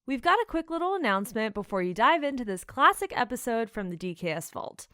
We've got a quick little announcement before you dive into this classic episode from the DKS Vault.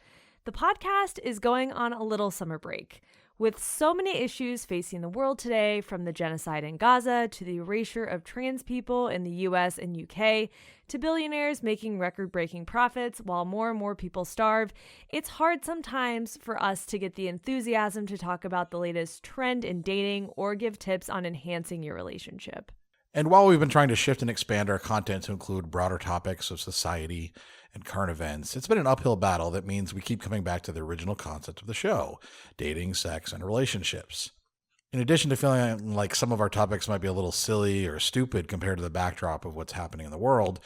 The podcast is going on a little summer break. With so many issues facing the world today, from the genocide in Gaza to the erasure of trans people in the US and UK, to billionaires making record-breaking profits while more and more people starve, it's hard sometimes for us to get the enthusiasm to talk about the latest trend in dating or give tips on enhancing your relationship. And while we've been trying to shift and expand our content to include broader topics of society and current events, it's been an uphill battle that means we keep coming back to the original concept of the show, dating, sex, and relationships. In addition to feeling like some of our topics might be a little silly or stupid compared to the backdrop of what's happening in the world,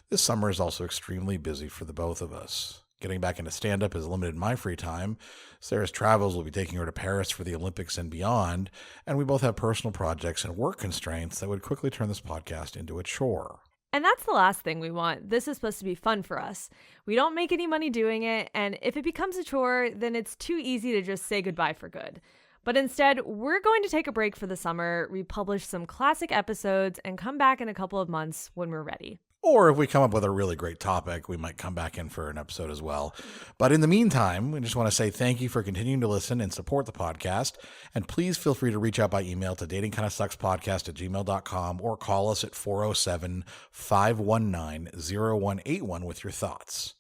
this summer is also extremely busy for the both of us. Getting back into stand-up has limited my free time. Sarah's travels will be taking her to Paris for the Olympics and beyond, and we both have personal projects and work constraints that would quickly turn this podcast into a chore. And that's the last thing we want. This is supposed to be fun for us. We don't make any money doing it, and if it becomes a chore, then it's too easy to just say goodbye for good. But instead, we're going to take a break for the summer, republish some classic episodes, and come back in a couple of months when we're ready. Or if we come up with a really great topic, we might come back in for an episode as well. But in the meantime, we just want to say thank you for continuing to listen and support the podcast. And please feel free to reach out by email to datingkindasuckspodcast@gmail.com or call us at 407-519-0181 with your thoughts.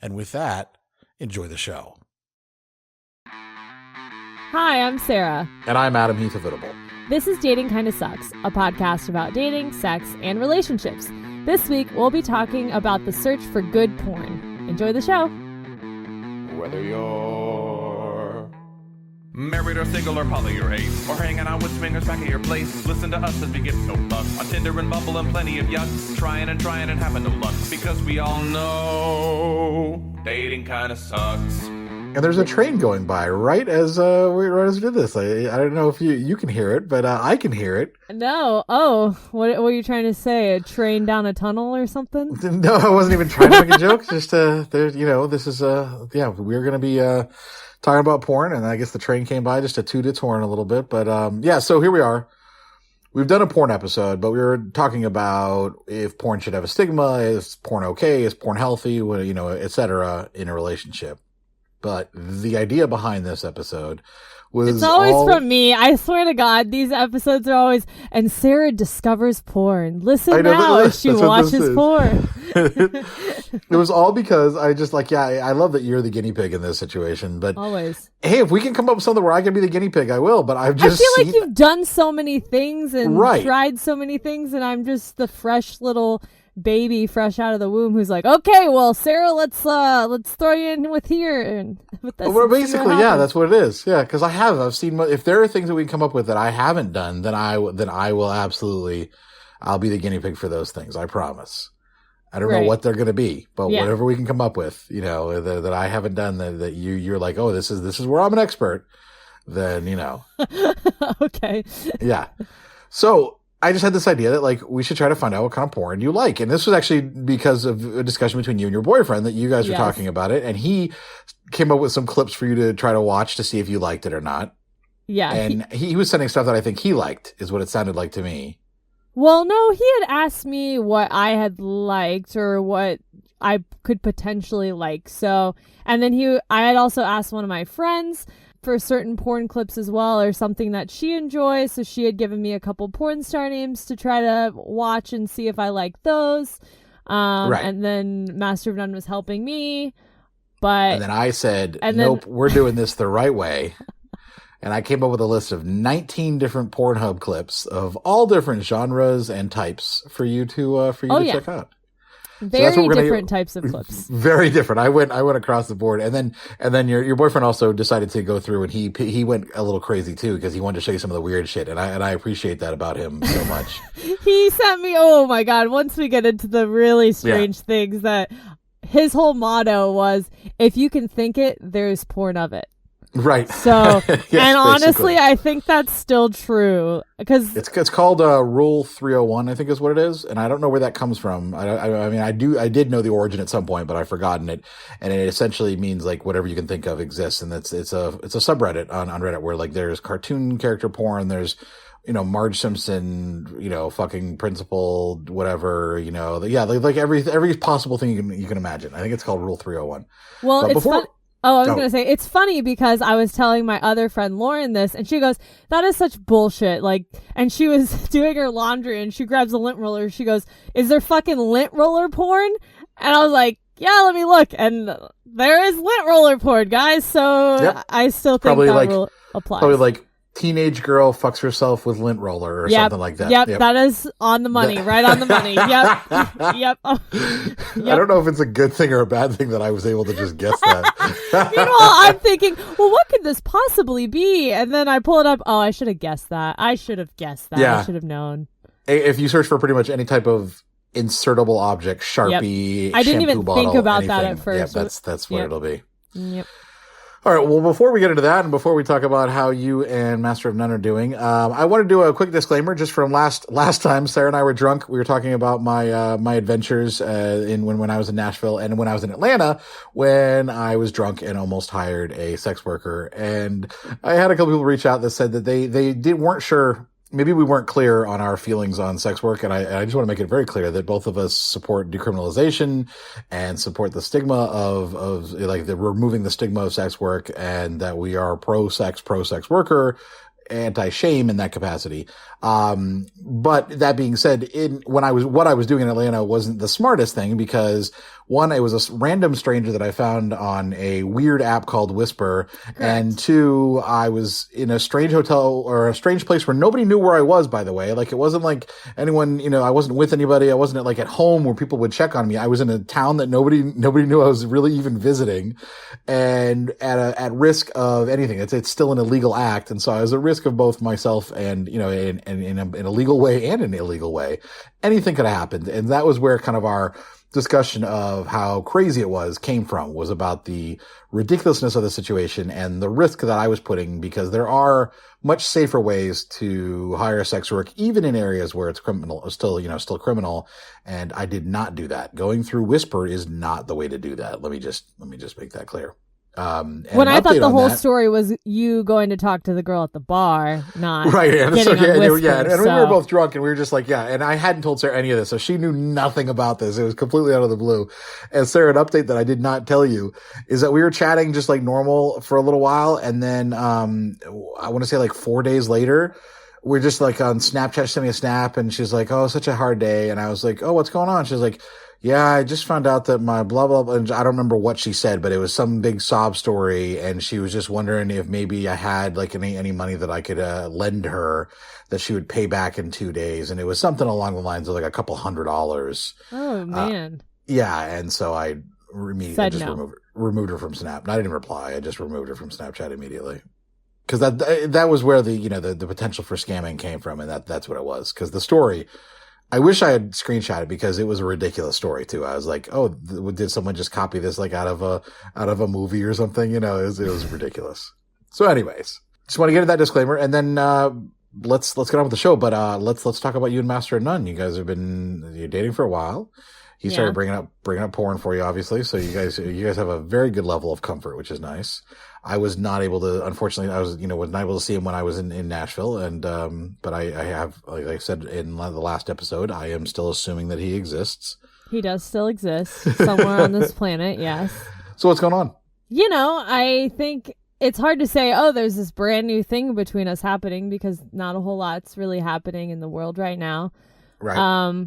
And with that, enjoy the show. Hi, I'm Sarah. And I'm Adam Heath Avitable. This is Dating Kinda Sucks, a podcast about dating, sex, and relationships. This week, we'll be talking about the search for good porn. Enjoy the show. Whether you're married or single or poly or ace, or hanging out with swingers back at your place, listen to us as we give no fuck on Tinder and Bumble and plenty of yucks, trying and having no luck, because we all know dating kinda sucks. And there's a train going by right as we did this. I don't know if you can hear it, but I can hear it. No. Oh, what were you trying to say? A train down a tunnel or something? No, I wasn't even trying to make a joke. Just there's this is we're gonna be talking about porn, and I guess the train came by just to toot its horn a little bit. But so here we are. We've done a porn episode, but we were talking about if porn should have a stigma, is porn okay, is porn healthy, etc. in a relationship. But the idea behind this episode was it's always from me. I swear to God, these episodes are always, and Sarah discovers porn. Listen now as she watches porn. It was all because I just I love that you're the guinea pig in this situation. But always. Hey, if we can come up with something where I can be the guinea pig, I will. But I feel like you've done so many things and tried so many things, and I'm just the fresh little baby fresh out of the womb who's like, okay, well, Sarah, let's throw you in with here. And with this, well, basically, yeah, that's what it is. Yeah, because I've seen, if there are things that we can come up with that I haven't done, then I will absolutely, I'll be the guinea pig for those things. I promise. I don't know what they're going to be, but whatever we can come up with, that I haven't done, that you're like, oh, this is where I'm an expert. Then Okay. Yeah. So I just had this idea that we should try to find out what kind of porn you like. And this was actually because of a discussion between you and your boyfriend that you guys were talking about it. And he came up with some clips for you to try to watch to see if you liked it or not. Yeah. And he was sending stuff that I think he liked, is what it sounded like to me. Well, no, he had asked me what I had liked or what I could potentially like. So, and then I had also asked one of my friends for certain porn clips as well, or something that she enjoys. So she had given me a couple porn star names to try to watch and see if I like those. And then Master of None was helping me. And then I said, nope, we're doing this the right way. And I came up with a list of 19 different Pornhub clips of all different genres and types for you to check out. Very different types of clips. Very different. I went across the board, and then your boyfriend also decided to go through, and he went a little crazy too because he wanted to show you some of the weird shit, and I appreciate that about him so much. He sent me. Oh my God! Once we get into the really strange things, that his whole motto was, "If you can think it, there's porn of it." Right. So, yes, and honestly, basically. I think that's still true because it's called Rule 301, I think is what it is, and I don't know where that comes from. I mean, I did know the origin at some point, but I've forgotten it, and it essentially means whatever you can think of exists, and it's a subreddit on Reddit where there's cartoon character porn, there's Marge Simpson, fucking principal, whatever, like every possible thing you can imagine. I think it's called Rule 301. Well, but it's fun. Oh, I was going to say, it's funny because I was telling my other friend Lauren this, and she goes, that is such bullshit. Like, and she was doing her laundry, and she grabs a lint roller. She goes, is there fucking lint roller porn? And I was like, yeah, let me look. And there is lint roller porn, guys. So yep. I still think probably that rule applies. Probably like teenage girl fucks herself with lint roller or something like that. Yep, that is on the money, right on the money. Yep. Yep. I don't know if it's a good thing or a bad thing that I was able to just guess that. Meanwhile, I'm thinking, well, what could this possibly be? And then I pull it up. Oh, I should have guessed that. I should have known. If you search for pretty much any type of insertable object, Sharpie, I didn't even bottle, think about anything, that at first. Yeah, that's what it'll be. Yep. All right, well, before we get into that and before we talk about how you and Master of None are doing, I want to do a quick disclaimer just from last time. Sarah and I were drunk. We were talking about my adventures when I was in Nashville and when I was in Atlanta when I was drunk and almost hired a sex worker. And I had a couple people reach out that said that they weren't sure. Maybe we weren't clear on our feelings on sex work, and I just want to make it very clear that both of us support decriminalization and support the stigma of like the removing the stigma of sex work, and that we are pro sex worker, anti-shame in that capacity. But that being said, what I was doing in Atlanta wasn't the smartest thing because one, it was a random stranger that I found on a weird app called Whisper. Correct. And two, I was in a strange hotel or a strange place where nobody knew where I was, by the way. Like, it wasn't like anyone, I wasn't with anybody. I wasn't like at home where people would check on me. I was in a town that nobody knew I was really even visiting, and at risk of anything. It's still an illegal act. And so I was at risk of both myself and, in a legal way and an illegal way. Anything could have happened. And that was where kind of our discussion of how crazy it was about the ridiculousness of the situation and the risk that I was putting, because there are much safer ways to hire sex work, even in areas where it's still criminal. And I did not do that. Going through Whisper is not the way to do that. Let me just make that clear. When I thought the whole story was you going to talk to the girl at the bar, not right. And getting on Whisper, and we were both drunk, and we were just like, and I hadn't told Sarah any of this, so she knew nothing about this. It was completely out of the blue. And Sarah, an update that I did not tell you is that we were chatting just like normal for a little while, and then I want to say like 4 days later, we're just like on Snapchat, sending a snap, and she's like, "Oh, such a hard day," and I was like, "Oh, what's going on?" She's like, "Yeah, I just found out that my blah, blah, blah," and I don't remember what she said, but it was some big sob story. And she was just wondering if maybe I had like any money that I could lend her that she would pay back in 2 days. And it was something along the lines of like a couple $100. Oh, man. Yeah. And so I immediately just no. removed her from Snap. I didn't reply. I just removed her from Snapchat immediately. Cause that was where the potential for scamming came from. And that's what it was. Cause the story, I wish I had screenshot it because it was a ridiculous story too. I was like, "Oh, did someone just copy this like out of a movie or something?" It was ridiculous. So, anyways, just want to get into that disclaimer, and then let's get on with the show. But let's talk about you and Master of None. You guys you're dating for a while. He started bringing up porn for you, obviously. So you guys have a very good level of comfort, which is nice. I was not able to, unfortunately, was not able to see him when I was in Nashville. And, but I have, like I said in the last episode, I am still assuming that he exists. He does still exist somewhere on this planet. Yes. So what's going on? I think it's hard to say, oh, there's this brand new thing between us happening, because not a whole lot's really happening in the world right now. Right.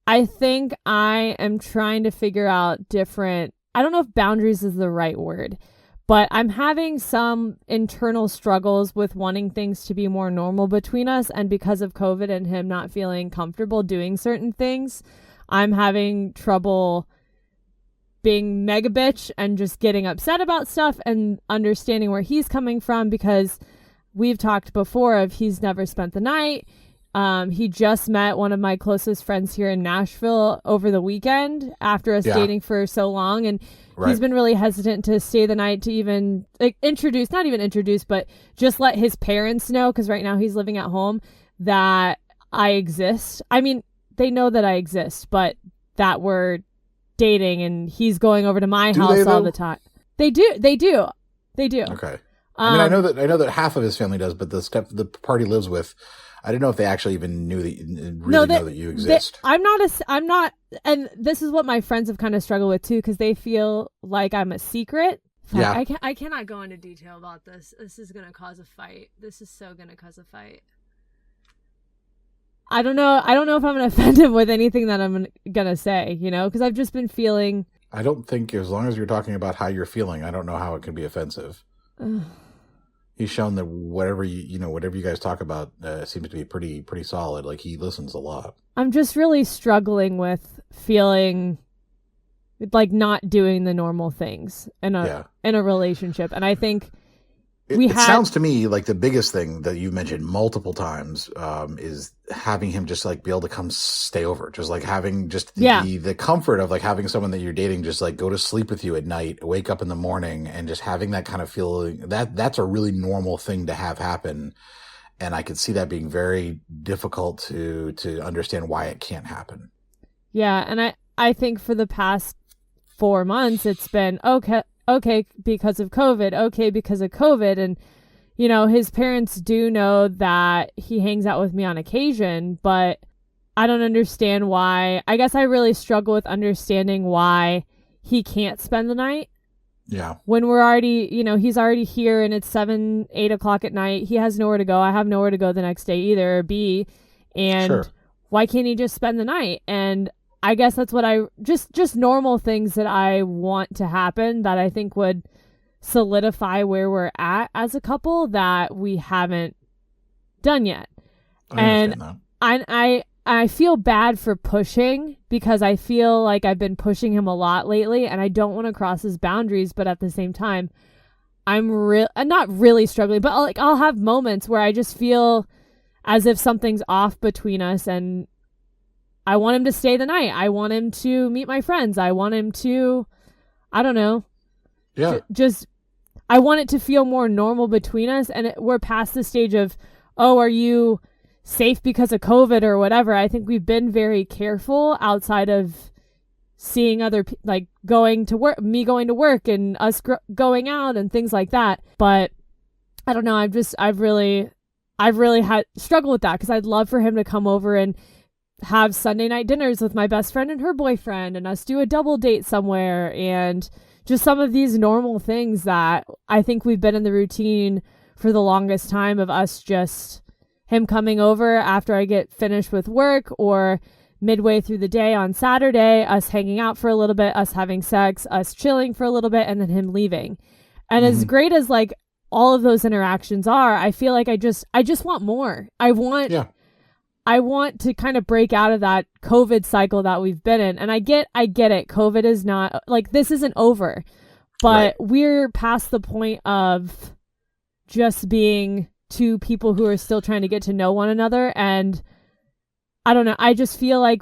I think I am trying to figure out I don't know if boundaries is the right word, but I'm having some internal struggles with wanting things to be more normal between us. And because of COVID and him not feeling comfortable doing certain things, I'm having trouble being mega bitch and just getting upset about stuff and understanding where he's coming from, because we've talked before of he's never spent the night. He just met one of my closest friends here in Nashville over the weekend after us dating for so long. And he's been really hesitant to stay the night, to even not even introduce, but just let his parents know. Cause right now he's living at home, that I exist. I mean, they know that I exist, but that we're dating, and he's going over to my house all the time. They do. Okay. I know that half of his family does, but the party lives with I didn't know if they actually even know that you exist. I'm not, and this is what my friends have kind of struggled with too, because they feel like I'm a secret. Yeah. I cannot go into detail about this. This is going to cause a fight. This is so going to cause a fight. I don't know if I'm going to offend him with anything that I'm going to say, because I've just been feeling. I don't think, as long as you're talking about how you're feeling, I don't know how it can be offensive. He's shown that whatever you guys talk about seems to be pretty solid. Like, he listens a lot. I'm just really struggling with feeling like not doing the normal things in a relationship, and I think it sounds to me like the biggest thing that you mentioned multiple times is having him just like be able to come stay over, just like having just the comfort of like having someone that you're dating just like go to sleep with you at night, wake up in the morning, and just having that kind of feeling. That's a really normal thing to have happen, and I could see that being very difficult to understand why it can't happen. Yeah, and I think for the past 4 months it's been okay because of COVID, and his parents do know that he hangs out with me on occasion, but I don't understand why. I guess I really struggle with understanding why he can't spend the night. Yeah. When we're already, he's already here and it's 7, 8 o'clock at night. He has nowhere to go. I have nowhere to go the next day either, and sure. Why can't he just spend the night? And I guess that's what just normal things that I want to happen that I think would solidify where we're at as a couple that we haven't done yet. I feel bad for pushing, because I feel like I've been pushing him a lot lately and I don't want to cross his boundaries, but at the same time I'm not really struggling, but I'll have moments where I just feel as if something's off between us, and I want him to stay the night. I want him to meet my friends. I want him to, I don't know. Yeah. I want it to feel more normal between us. And we're past the stage of, are you safe because of COVID or whatever? I think we've been very careful outside of seeing other, like going to work, me going to work and us going out and things like that. But I don't know. I've really had struggled with that, because I'd love for him to come over and have Sunday night dinners with my best friend and her boyfriend, and us do a double date somewhere, and just some of these normal things that I think we've been in the routine for the longest time of us, just him coming over after I get finished with work or midway through the day on Saturday, us hanging out for a little bit, us having sex, us chilling for a little bit, and then him leaving. And as great as like all of those interactions are, I feel like I just want more. I want to kind of break out of that COVID cycle that we've been in. And I get it. COVID is not, like, this isn't over. But we're past the point of just being two people who are still trying to get to know one another. And I don't know. I just feel like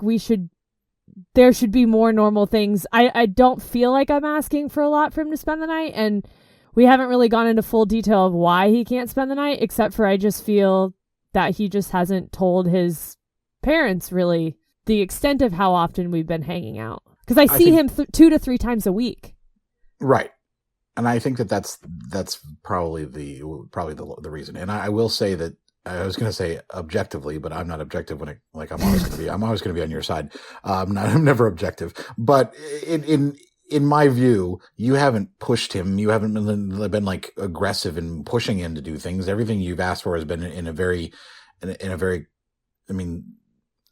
there should be more normal things. I don't feel like I'm asking for a lot for him to spend the night. And we haven't really gone into full detail of why he can't spend the night, except for I just feel that he just hasn't told his parents really the extent of how often we've been hanging out. Because I see him 2 to 3 times a week. Right. And I think that's probably the reason. And I will say that I was going to say objectively, but I'm not objective when I'm always going to be on your side. I'm never objective, but in my view, you haven't pushed him. You haven't been like aggressive in pushing him to do things. Everything you've asked for has been in a very, I mean,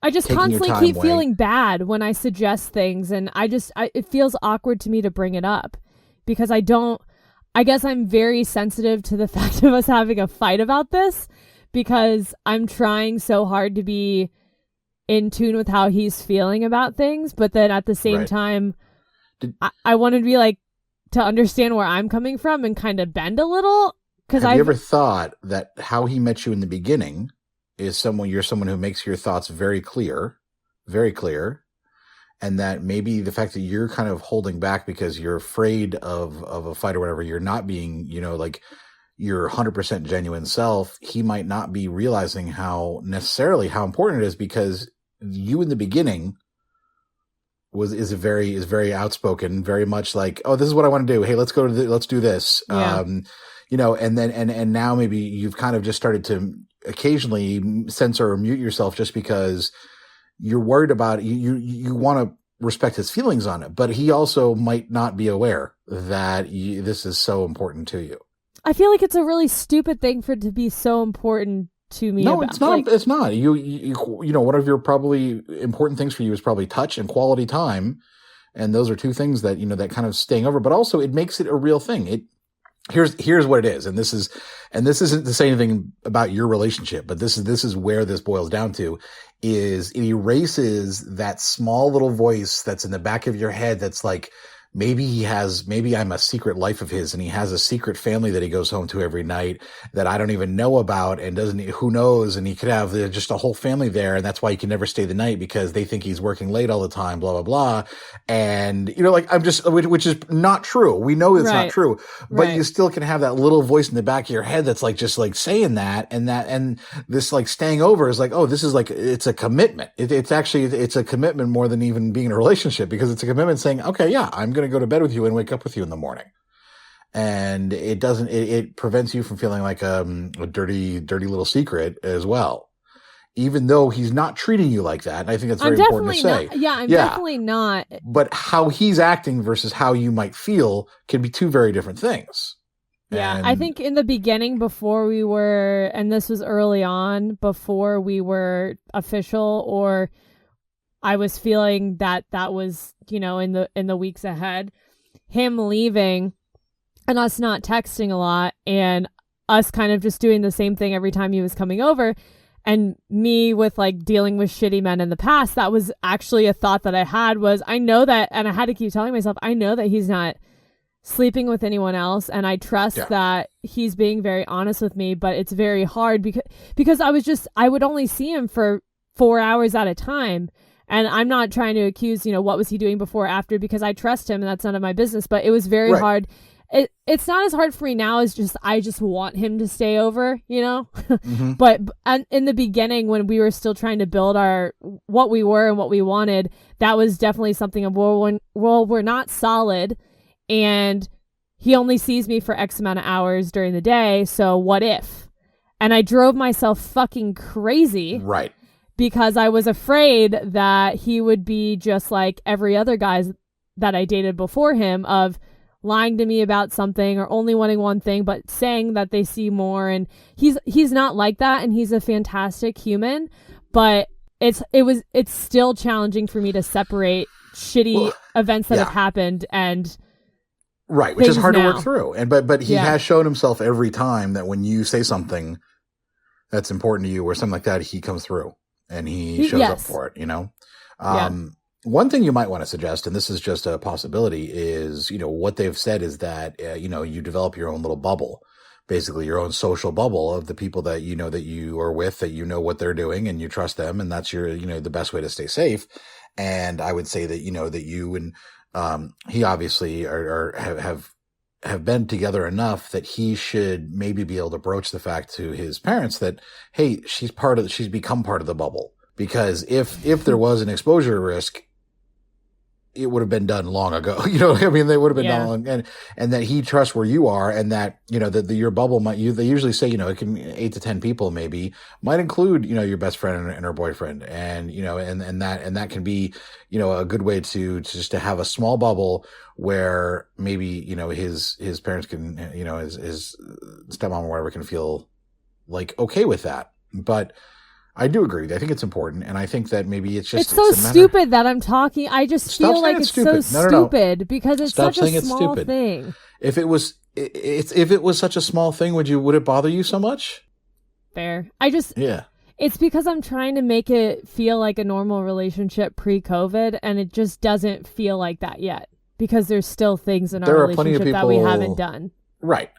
I just constantly keep feeling bad when I suggest things, and it feels awkward to me to bring it up, because I guess I'm very sensitive to the fact of us having a fight about this, because I'm trying so hard to be in tune with how he's feeling about things, but then at the same time, I wanted to be like, to understand where I'm coming from and kind of bend a little. Have you ever thought that how he met you in the beginning is you're someone who makes your thoughts very clear, and that maybe the fact that you're kind of holding back because you're afraid of a fight or whatever, you're not being, like your 100% genuine self, he might not be realizing how important it is, because you in the beginning is very outspoken, very much like, oh, this is what I want to do. Hey, let's do this. Yeah. And now maybe you've kind of just started to, occasionally censor or mute yourself just because you're worried about it. You want to respect his feelings on it, but he also might not be aware that this is so important to you. I feel like it's a really stupid thing for it to be so important to me. No, it's not. Like, it's not. You know, one of your probably important things for you is probably touch and quality time. And those are two things that, you know, that kind of staying over, but also it makes it a real thing. Here's what it is. And this isn't to say anything about your relationship, but this is where this boils down to, is it erases that small little voice that's in the back of your head. That's like, maybe I'm a secret life of his, and he has a secret family that he goes home to every night that I don't even know about, and who knows, and he could have just a whole family there, and that's why he can never stay the night because they think he's working late all the time, blah, blah, blah. And, you know, like which is not true. We know it's not true, but you still can have that little voice in the back of your head that's like, just like saying that, and this like staying over is like, oh, this is like, it's a commitment. It's a commitment more than even being in a relationship, because it's a commitment saying, okay, yeah, I'm going to go to bed with you and wake up with you in the morning. And it prevents you from feeling like a dirty little secret as well, even though he's not treating you like that. And I think that's very important to say. I'm definitely not. But how he's acting versus how you might feel can be two very different things. Yeah, I think in the beginning, before we were, and this was early on, before we were official, or I was feeling that was, you know, in the weeks ahead, him leaving and us not texting a lot, and us kind of just doing the same thing every time he was coming over, and me with like dealing with shitty men in the past. That was actually a thought that I had, was I know that, and I had to keep telling myself, I know that he's not sleeping with anyone else, and I trust that he's being very honest with me, but it's very hard because I would only see him for 4 hours at a time. And I'm not trying to accuse, you know, what was he doing before or after, because I trust him and that's none of my business. But it was very hard. It's not as hard for me now as I just want him to stay over, you know. Mm-hmm. But in the beginning, when we were still trying to build what we were and what we wanted, that was definitely something of, well, we're not solid, and he only sees me for X amount of hours during the day. So what if? And I drove myself fucking crazy. Right. Because I was afraid that he would be just like every other guy that I dated before him, of lying to me about something or only wanting one thing, but saying that they see more. And he's not like that, and he's a fantastic human. But it's still challenging for me to separate shitty events that have happened and which is hard to work through. And but he has shown himself every time that when you say something that's important to you or something like that, he comes through. And he shows up for it, you know? One thing you might want to suggest, and this is just a possibility, is, you know, what they've said is that, you know, you develop your own little bubble, basically your own social bubble of the people that you know that you are with, that you know what they're doing and you trust them. And that's your, you know, the best way to stay safe. And I would say that, you know, that you and he obviously have been together enough that he should maybe be able to broach the fact to his parents that, hey, she's become part of the bubble. Because if there was an exposure risk, it would have been done long ago. You know, I mean, they would have been done long, and that he trusts where you are, and that, you know, that your bubble they usually say, you know, it can 8 to 10 people maybe, might include, you know, your best friend and her boyfriend. And, you know, and that can be, you know, a good way to just to have a small bubble where maybe, you know, his parents can, you know, his stepmom or whatever can feel like okay with that. But I do agree. I think it's important, and I think that maybe it's so stupid that I'm talking. I just feel like it's so stupid because it's such a small thing. If it was such a small thing, would it bother you so much? Fair. It's because I'm trying to make it feel like a normal relationship pre-COVID, and it just doesn't feel like that yet because there's still things in our relationship that we haven't done. Right.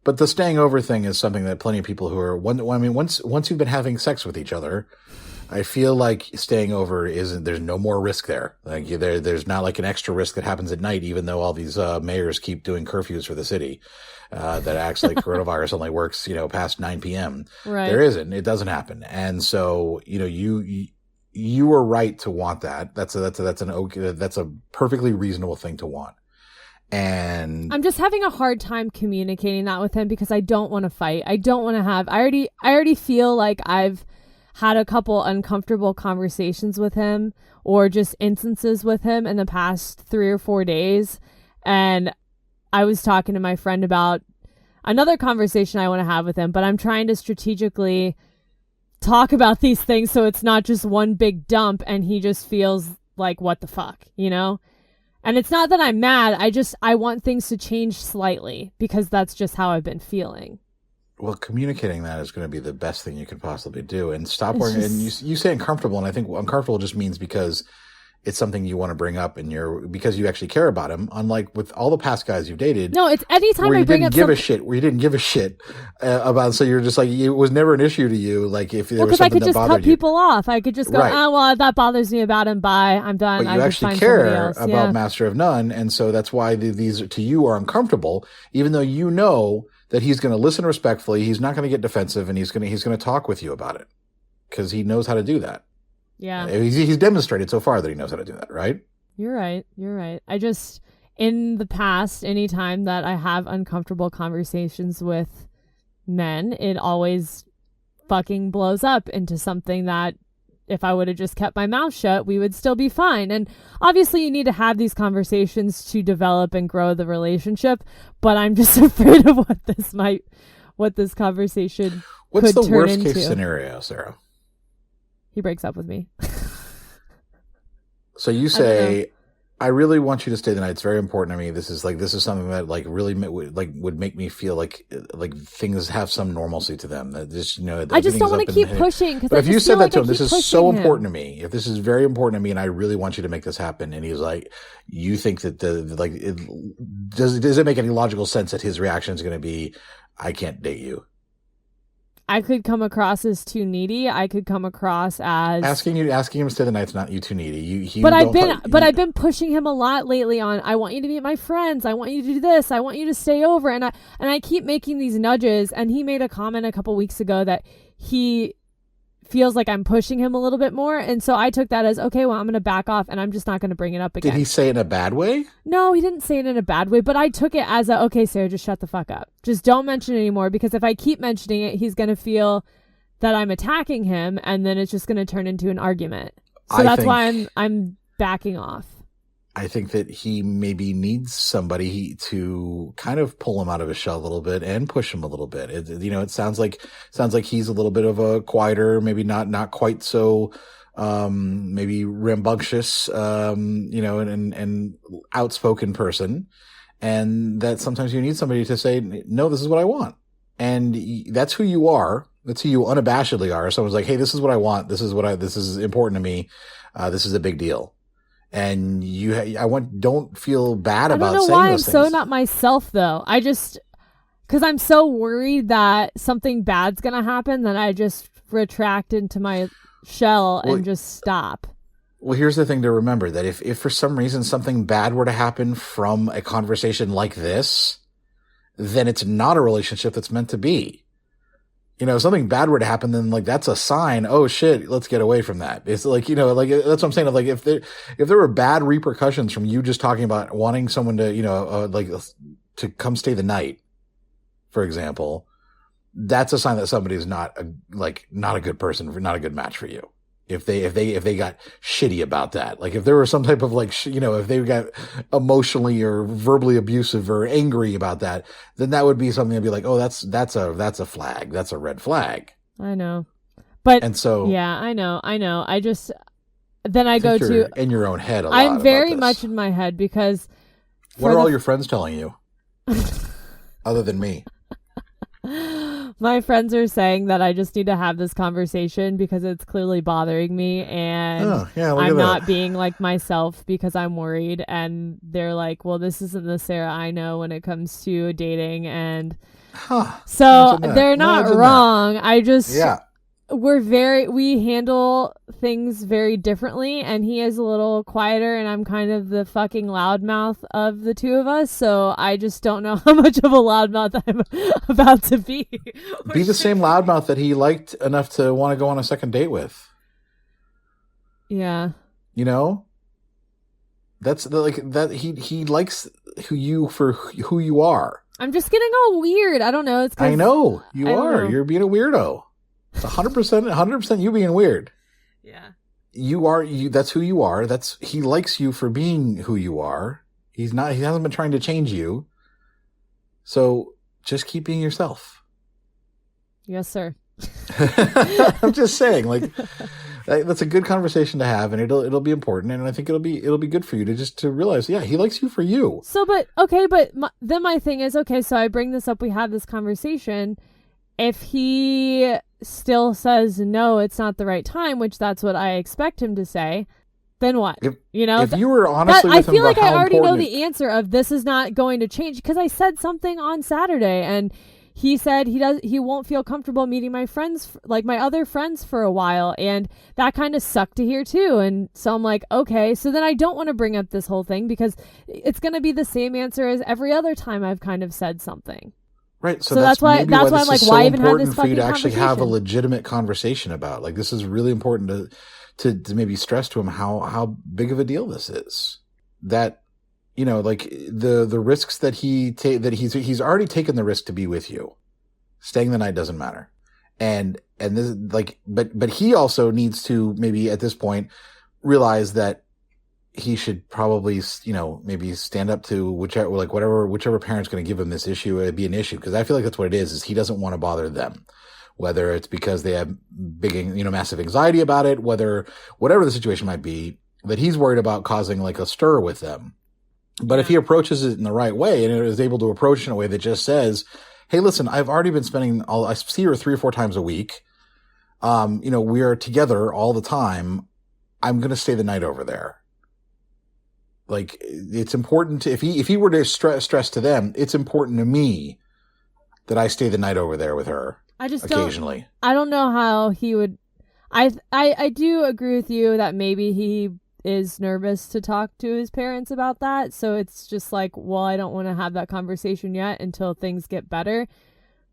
But the staying over thing is something that plenty of people who are, once you've been having sex with each other, I feel like staying over there's no more risk there. Like there's not like an extra risk that happens at night, even though all these mayors keep doing curfews for the city that acts like coronavirus only works, you know, past 9 p.m. Right. There isn't. It doesn't happen. And so, you know, you are right to want that. That's a perfectly reasonable thing to want. And I'm just having a hard time communicating that with him because I don't want to fight. I don't want to have, I already feel like I've had a couple uncomfortable conversations with him or just instances with him in the past 3 or 4 days. And I was talking to my friend about another conversation I want to have with him, but I'm trying to strategically talk about these things so it's not just one big dump and he just feels like, what the fuck, you know? And it's not that I'm mad. I want things to change slightly because that's just how I've been feeling. Well, communicating that is going to be the best thing you can possibly do. And stop worrying. And you say uncomfortable, and I think uncomfortable just means because it's something you want to bring up and because you actually care about him. Unlike with all the past guys you've dated. No, it's anytime I bring up where you didn't give a shit about, so you're just like, it was never an issue to you. Like if there was something that bothered you. Because I could just cut people off. I could just go, oh, well, that bothers me about him. Bye. I'm done. But you actually care about Master of None. And so that's why these to you are uncomfortable, even though you know that he's going to listen respectfully. He's not going to get defensive, and he's going to talk with you about it because he knows how to do that. Yeah. He's demonstrated so far that he knows how to do that, right? You're right. I just, in the past, anytime that I have uncomfortable conversations with men, it always fucking blows up into something that if I would have just kept my mouth shut, we would still be fine. And obviously you need to have these conversations to develop and grow the relationship, but I'm just afraid of what this conversation What's could the turn worst into. case scenario, Sarah? He breaks up with me. So you say, I really want you to stay the night. It's very important to me. This is something that really would make me feel like things have some normalcy to them. That just, I just don't want to keep pushing. But if you said that to him, this is so important to me. If this is very important to me, and I really want you to make this happen, and he's like, you think that does it make any logical sense that his reaction is going to be, I can't date you? I could come across as too needy. I could come across as asking him to stay the night's not you too needy. I've been pushing him a lot lately on. I want you to meet my friends. I want you to do this. I want you to stay over. And I keep making these nudges. And he made a comment a couple weeks ago that he feels like I'm pushing him a little bit more. And so I took that as, okay, well, I'm going to back off and I'm just not going to bring it up again. Did he say it in a bad way? No, he didn't say it in a bad way, but I took it as okay, Sarah, just shut the fuck up. Just don't mention it anymore, because if I keep mentioning it, he's going to feel that I'm attacking him, and then it's just going to turn into an argument. So that's why I'm backing off. I think that he maybe needs somebody to kind of pull him out of his shell a little bit and push him a little bit. It sounds like he's a little bit of a quieter, maybe not quite so, maybe rambunctious, and outspoken person. And that sometimes you need somebody to say, no, this is what I want. And that's who you are. That's who you unabashedly are. Someone's like, hey, this is what I want. This is important to me. This is a big deal. And don't feel bad about saying those things. I don't know why I'm so not myself, though. Because I'm so worried that something bad's going to happen that I just retract into my shell and just stop. Well, here's the thing to remember, that if for some reason something bad were to happen from a conversation like this, then it's not a relationship that's meant to be. If something bad were to happen, then that's a sign. Oh shit, let's get away from that. It's that's what I'm saying. If there were bad repercussions from you just talking about wanting someone to, to come stay the night, for example, that's a sign that somebody's not a good person, not a good match for you. If they got shitty about that, if there was some type of if they got emotionally or verbally abusive or angry about that, then that would be something that'd be oh, that's a flag. That's a red flag. I know. But and so yeah, I know. I just then I go to in your own head. I'm very much in my head because what are all your friends telling you other than me? My friends are saying that I just need to have this conversation because it's clearly bothering me, and I'm not being like myself because I'm worried. And they're like, well, this isn't the Sarah I know when it comes to dating. And so they're not wrong. I just, we handle things very differently, and he is a little quieter and I'm kind of the fucking loudmouth of the two of us. So I just don't know how much of a loudmouth I'm about to be. Be the same loudmouth that he liked enough to want to go on a second date with. Yeah. He likes who you are. I'm just getting all weird. I don't know. It's 'cause I know you are. Know. You're being a weirdo. It's 100% you being weird. Yeah. You are you. That's who you are. He likes you for being who you are. He hasn't been trying to change you. So just keep being yourself. Yes, sir. I'm just saying, like, that's a good conversation to have, and it'll be important, and I think it'll be good for you to realize, yeah, he likes you for you. So, then my thing is, okay, so I bring this up, we have this conversation. If he still says no, it's not the right time, which that's what I expect him to say, then what? If you were honestly I with him feel like about I how already know important the answer of this is not going to change, because I said something on Saturday, and he said he won't feel comfortable meeting my friends, like my other friends, for a while, and that kind of sucked to hear too. And so I'm like, okay, so then I don't want to bring up this whole thing, because it's going to be the same answer as every other time I've kind of said something. Right. So that's why I'm like, why even have this fucking for you to actually have a conversation? legitimate conversation about. Like, this is really important to maybe stress to him how big of a deal this is. That, like the risks that he's already taken the risk to be with you. Staying the night doesn't matter. And this, like, but he also needs to maybe at this point realize that he should probably, maybe stand up to whichever parent's going to give him this issue, it'd be an issue. Cause I feel like that's what it is he doesn't want to bother them, whether it's because they have massive anxiety about it, whatever the situation might be, that he's worried about causing like a stir with them. But if he approaches it in the right way and is able to approach it in a way that just says, hey, listen, I've already been I see her 3 or 4 times a week. We are together all the time. I'm going to stay the night over there. Like, it's important if he were to stress to them, it's important to me that I stay the night over there with her. I just occasionally. I don't know how he would. I do agree with you that maybe he is nervous to talk to his parents about that. So it's just like, well, I don't want to have that conversation yet until things get better.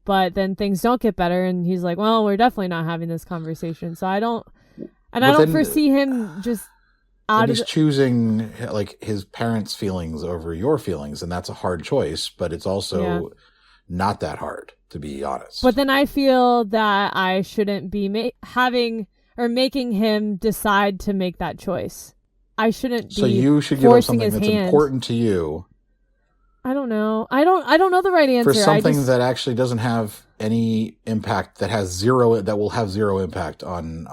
But then things don't get better, and he's like, well, we're definitely not having this conversation. So I don't foresee him just choosing like his parents' feelings over your feelings, and that's a hard choice, but it's also not that hard, to be honest. But then I feel that I shouldn't be making him decide to make that choice. I shouldn't be. So you should give up something that's hand. important to you. I don't know. I don't know the right answer. For something that actually doesn't have any impact, that will have zero impact on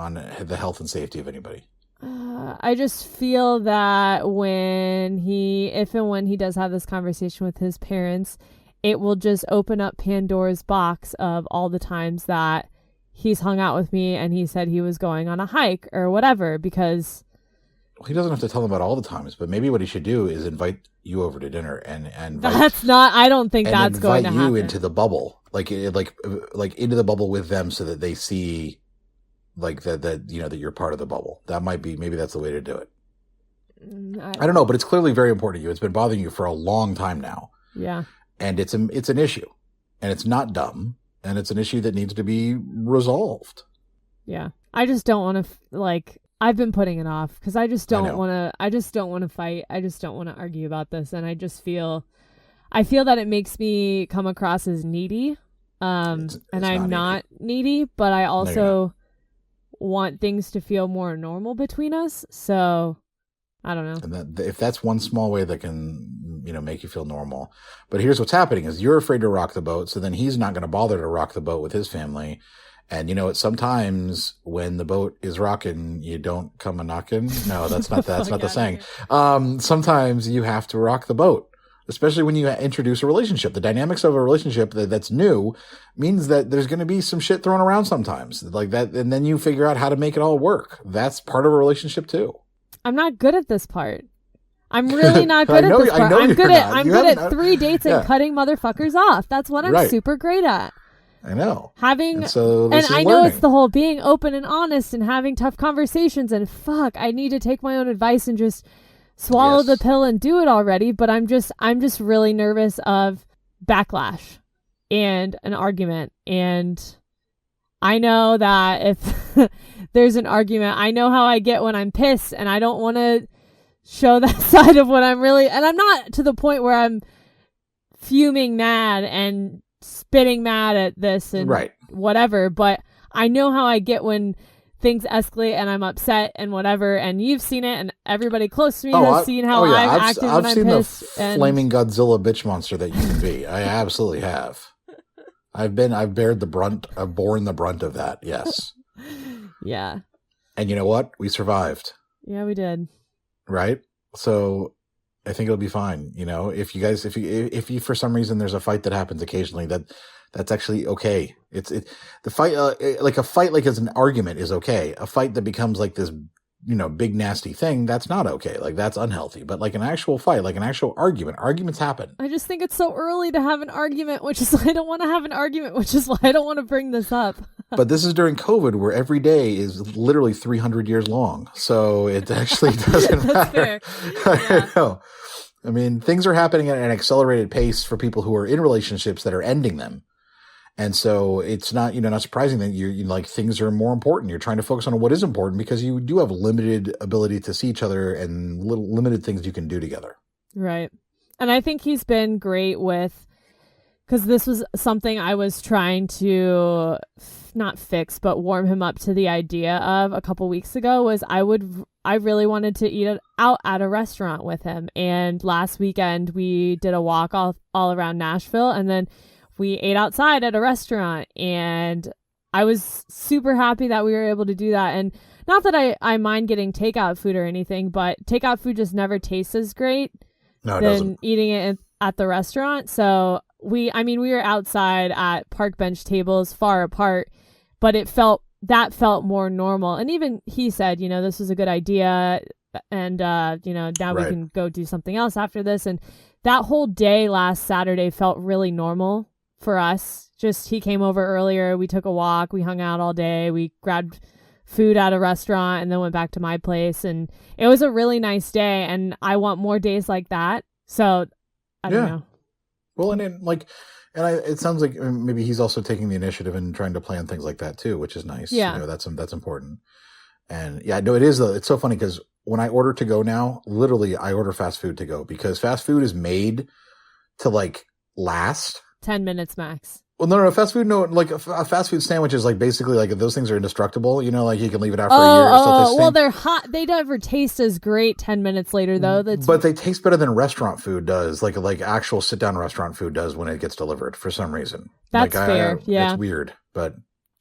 the health and safety of anybody. I just feel that if and when he does have this conversation with his parents, it will just open up Pandora's box of all the times that he's hung out with me and he said he was going on a hike or whatever, because... Well, he doesn't have to tell them about all the times, but maybe what he should do is invite you over to dinner and I don't think that's going to happen. Invite you into the bubble, like into the bubble with them, so that they see like that you're part of the bubble. Maybe that's the way to do it. I don't know, but it's clearly very important to you. It's been bothering you for a long time now. Yeah. And it's an issue, and it's not dumb, and it's an issue that needs to be resolved. Yeah. I just don't want to I've been putting it off because I just don't want to fight. I just don't want to argue about this. And I feel that it makes me come across as needy. And I'm not needy, but I also want things to feel more normal between us. So I don't know. And if that's one small way that can, make you feel normal. But here's what's happening is you're afraid to rock the boat. So then he's not going to bother to rock the boat with his family. And sometimes when the boat is rocking, you don't come a knocking. No, that's not the saying. Sometimes you have to rock the boat, especially when you introduce a relationship. The dynamics of a relationship that's new means that there's going to be some shit thrown around sometimes like that. And then you figure out how to make it all work. That's part of a relationship too. I'm not good at this part. I'm really not good at this part. I'm good at 3 dates and cutting motherfuckers off. That's what I'm super great at. I know. And I know it's the whole being open and honest and having tough conversations, and I need to take my own advice and just swallow the pill and do it already. But I'm just really nervous of backlash and an argument. And I know that if there's an argument, I know how I get when I'm pissed, and I don't want to show that side of what I'm really, and I'm not to the point where I'm fuming mad and spitting mad at this and whatever, but I know how I get when things escalate and I'm upset and whatever, and you've seen it, and everybody close to me has seen how I've acted when I'm pissed. I've seen the flaming Godzilla bitch monster that you can be. I absolutely have. I've borne the brunt of that. Yes. Yeah. And you know what? We survived. Yeah, we did. Right? So I think it'll be fine. You know, if you for some reason there's a fight that happens occasionally, that's actually okay. The fight, like a fight, like as an argument is okay. A fight that becomes like this, big nasty thing, that's not okay. Like that's unhealthy. But like an actual fight, like an actual arguments happen. I just think it's so early to have an argument, which is why I don't want to have an argument, which is why I don't want to bring this up. But this is during COVID, where every day is literally 300 years long. So it actually doesn't matter. Fair. Yeah. I know. I mean, things are happening at an accelerated pace for people who are in relationships that are ending them. And so it's not, not surprising that you're like things are more important. You're trying to focus on what is important because you do have limited ability to see each other and limited things you can do together. Right. And I think he's been great with, because this was something I was trying to not fix, but warm him up to the idea of a couple weeks ago, was I really wanted to eat out at a restaurant with him. And last weekend we did a walk all around Nashville, and then we ate outside at a restaurant, and I was super happy that we were able to do that. And not that I mind getting takeout food or anything, but takeout food just never tastes as great than eating it at the restaurant. So we were outside at park bench tables far apart, but it felt more normal. And even he said, this was a good idea, and now we can go do something else after this. And that whole day last Saturday felt really normal for us. Just he came over earlier, we took a walk, we hung out all day, we grabbed food at a restaurant, and then went back to my place, and it was a really nice day. And I want more days like that. So I don't know. Well, it sounds like maybe he's also taking the initiative and trying to plan things like that too, which is nice. Yeah, that's important. And yeah, no, it is. It's so funny because when I order to go now, literally I order fast food to go, because fast food is made to like last 10 minutes max. Well, no, fast food, no, like a fast food sandwich is like basically like those things are indestructible, like you can leave it out for a year. Well, they're hot. They never taste as great 10 minutes later, though. But they taste better than restaurant food does, like actual sit down restaurant food does when it gets delivered for some reason. That's fair. Yeah. It's weird, but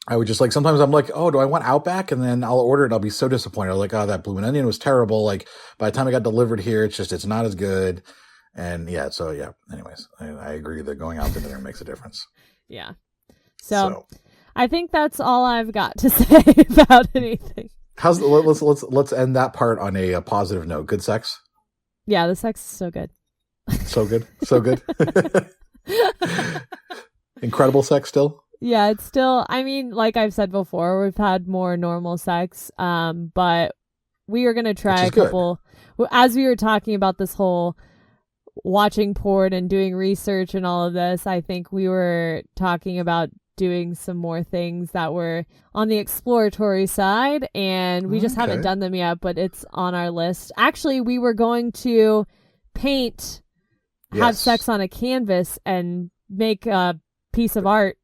I would just like, sometimes I'm like, oh, do I want Outback? And then I'll order it and I'll be so disappointed. I'm like, oh, that bloomin' onion was terrible. Like by the time it got delivered here, it's not as good. And yeah, so yeah, anyways, I agree that going out to dinner makes a difference. Yeah. So I think that's all I've got to say about anything. Let's end that part on a positive note. Good sex? Yeah, the sex is so good. So good. So good. Incredible sex still? Yeah, it's still, like I've said before, we've had more normal sex, but we are going to try a couple, as we were talking about this whole watching porn and doing research and all of this, I think we were talking about doing some more things that were on the exploratory side, and we just haven't done them yet, but it's on our list. Actually, we were going to have sex on a canvas and make a piece of art.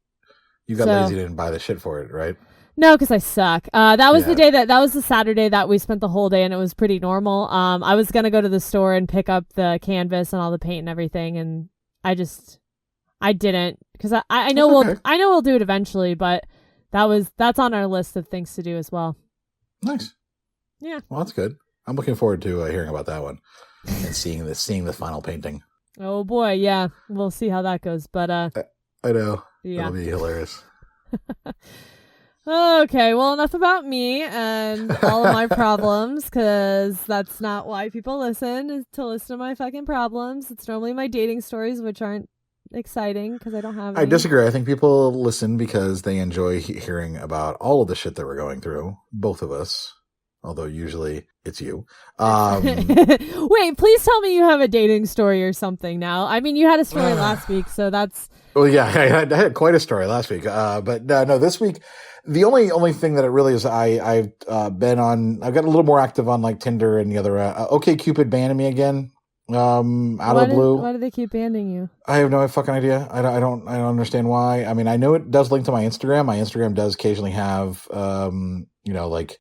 You got lazy, didn't buy the shit for it, right? No, because I suck. That was that was the Saturday that we spent the whole day, and it was pretty normal. I was going to go to the store and pick up the canvas and all the paint and everything, and I didn't, because I know we'll do it eventually, but that's on our list of things to do as well. Nice. Yeah. Well, that's good. I'm looking forward to hearing about that one and seeing the final painting. Oh boy, yeah. We'll see how that goes, but I know. Yeah. That'll be hilarious. Okay, well, enough about me and all of my problems, because that's not why people listen, is to listen to my fucking problems. It's normally my dating stories, which aren't exciting because I don't have any. I disagree. I think people listen because they enjoy hearing about all of the shit that we're going through, both of us, although usually it's you. Wait, please tell me you have a dating story or something now. You had a story last week, so that's... Well, yeah, I had quite a story last week. But no, this week The only thing that it really is, I've been on, I've got a little more active on like Tinder and the other, OkCupid banned me again. Out of the blue. Why do they keep banning you? I have no fucking idea. I don't understand why. I mean, I know it does link to my Instagram. My Instagram does occasionally have, like,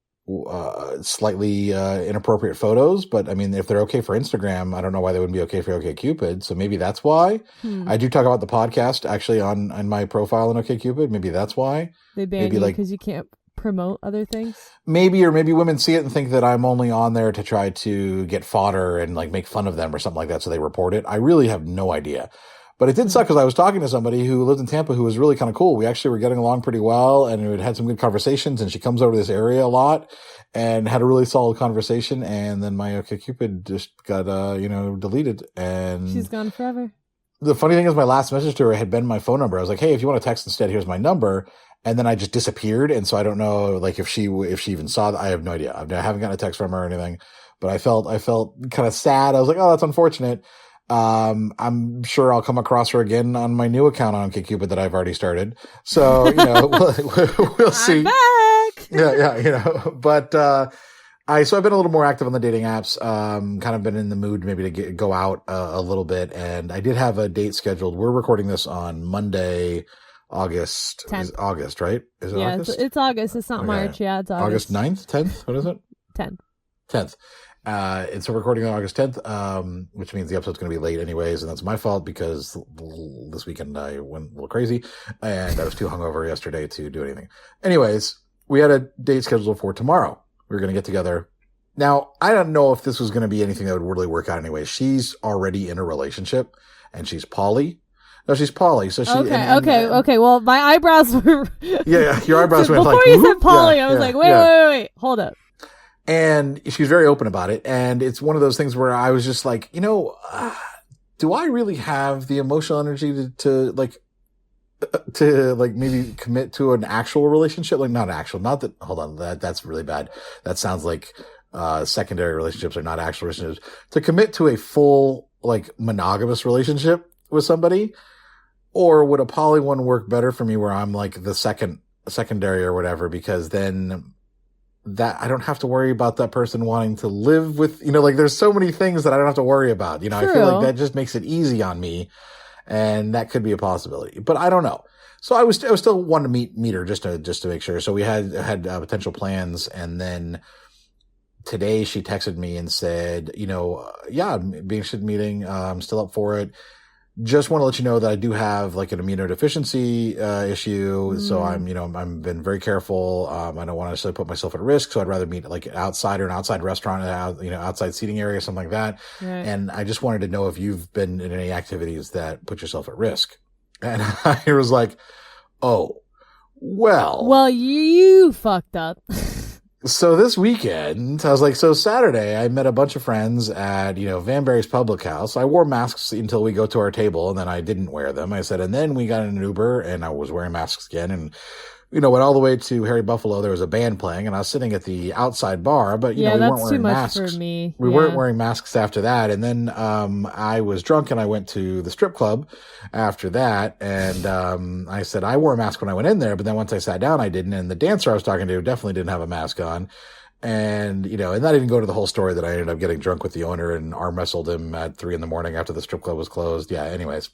slightly inappropriate photos, but I mean, if they're okay for Instagram, I don't know why they wouldn't be okay for OkCupid. So maybe that's why. I do talk about the podcast actually on my profile on OkCupid. Maybe that's why They ban you because you can't promote other things. Maybe women see it and think that I'm only on there to try to get fodder and like make fun of them or something like that, so they report it. I really have no idea. But it did suck because I was talking to somebody who lived in Tampa who was really kind of cool. We actually were getting along pretty well and we had some good conversations, and she comes over to this area a lot and had a really solid conversation. And then my OkCupid just got, deleted, and she's gone forever. The funny thing is my last message to her had been my phone number. I was like, hey, if you want to text instead, here's my number. And then I just disappeared. And so I don't know, like, if she even saw that. I have no idea. I haven't gotten a text from her or anything, but I felt kind of sad. I was like, oh, that's unfortunate. I'm sure I'll come across her again on my new account on OkCupid that I've already started. So, we'll see. I'm back. Yeah. But, so I've been a little more active on the dating apps, kind of been in the mood maybe to go out a little bit. And I did have a date scheduled. We're recording this on Monday, August 10th. Is August, right? Is it August? It's August. It's not March. Yeah, it's August. August 9th, 10th? What is it? 10th. And so we're recording on August 10th, which means the episode's going to be late anyways. And that's my fault because this weekend I went a little crazy and I was too hungover yesterday to do anything. Anyways, we had a date scheduled for tomorrow. We were going to get together. Now, I don't know if this was going to be anything that would really work out anyway. She's already in a relationship and she's poly. No, she's poly. So she. Okay. Well, my eyebrows were. Yeah, your eyebrows went before like. Before you said poly, I was like, wait, hold up. And she's very open about it. And it's one of those things where I was just like, do I really have the emotional energy to maybe commit to an actual relationship? Like, hold on, that's really bad. That sounds like, secondary relationships are not actual relationships. To commit to a full, like, monogamous relationship with somebody, or would a poly one work better for me where I'm like the secondary or whatever, because then that I don't have to worry about that person wanting to live with, there's so many things that I don't have to worry about. True. I feel like that just makes it easy on me, and that could be a possibility, but I don't know. So I was still wanting to meet her just to make sure. So we had potential plans, and then today she texted me and said, yeah, I'd be interested in meeting. I'm still up for it. Just want to let you know that I do have like an immunodeficiency issue. So I'm been very careful. I don't want to necessarily put myself at risk. So I'd rather meet like an outside restaurant, outside seating area, something like that. Right. And I just wanted to know if you've been in any activities that put yourself at risk. And I was like, oh, well, you fucked up. So this weekend, I was like, Saturday, I met a bunch of friends at, Van Bury's Public House. I wore masks until we go to our table, and then I didn't wear them. I said, and then we got in an Uber, and I was wearing masks again, and, went all the way to Harry Buffalo. There was a band playing, and I was sitting at the outside bar, but, we weren't wearing masks. For me. We weren't wearing masks after that. And then, I was drunk, and I went to the strip club after that. And, I said, I wore a mask when I went in there, but then once I sat down, I didn't. And the dancer I was talking to definitely didn't have a mask on. And, and that didn't go to the whole story that I ended up getting drunk with the owner and arm wrestled him at 3 a.m. after the strip club was closed. Yeah. Anyways.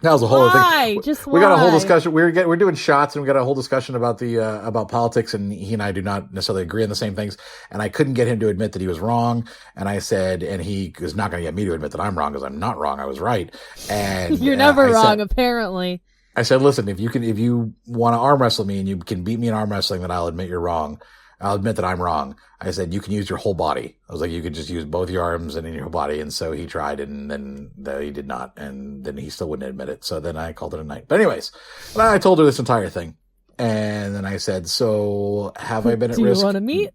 That was a whole thing. We got a whole discussion. We're doing shots, and we got a whole discussion about about politics, and he and I do not necessarily agree on the same things. And I couldn't get him to admit that he was wrong. And I said, and he was not going to get me to admit that I'm wrong, because I'm not wrong. I was right. And you're never wrong, apparently. I said, listen, if you want to arm wrestle me and you can beat me in arm wrestling, then I'll admit you're wrong. I'll admit that I'm wrong. I said, you can use your whole body. I was like, you could just use both your arms and in your body. And so he tried, and then he did not. And then he still wouldn't admit it. So then I called it a night. But anyways, I told her this entire thing. And then I said, so have I been at risk? Do you want to meet?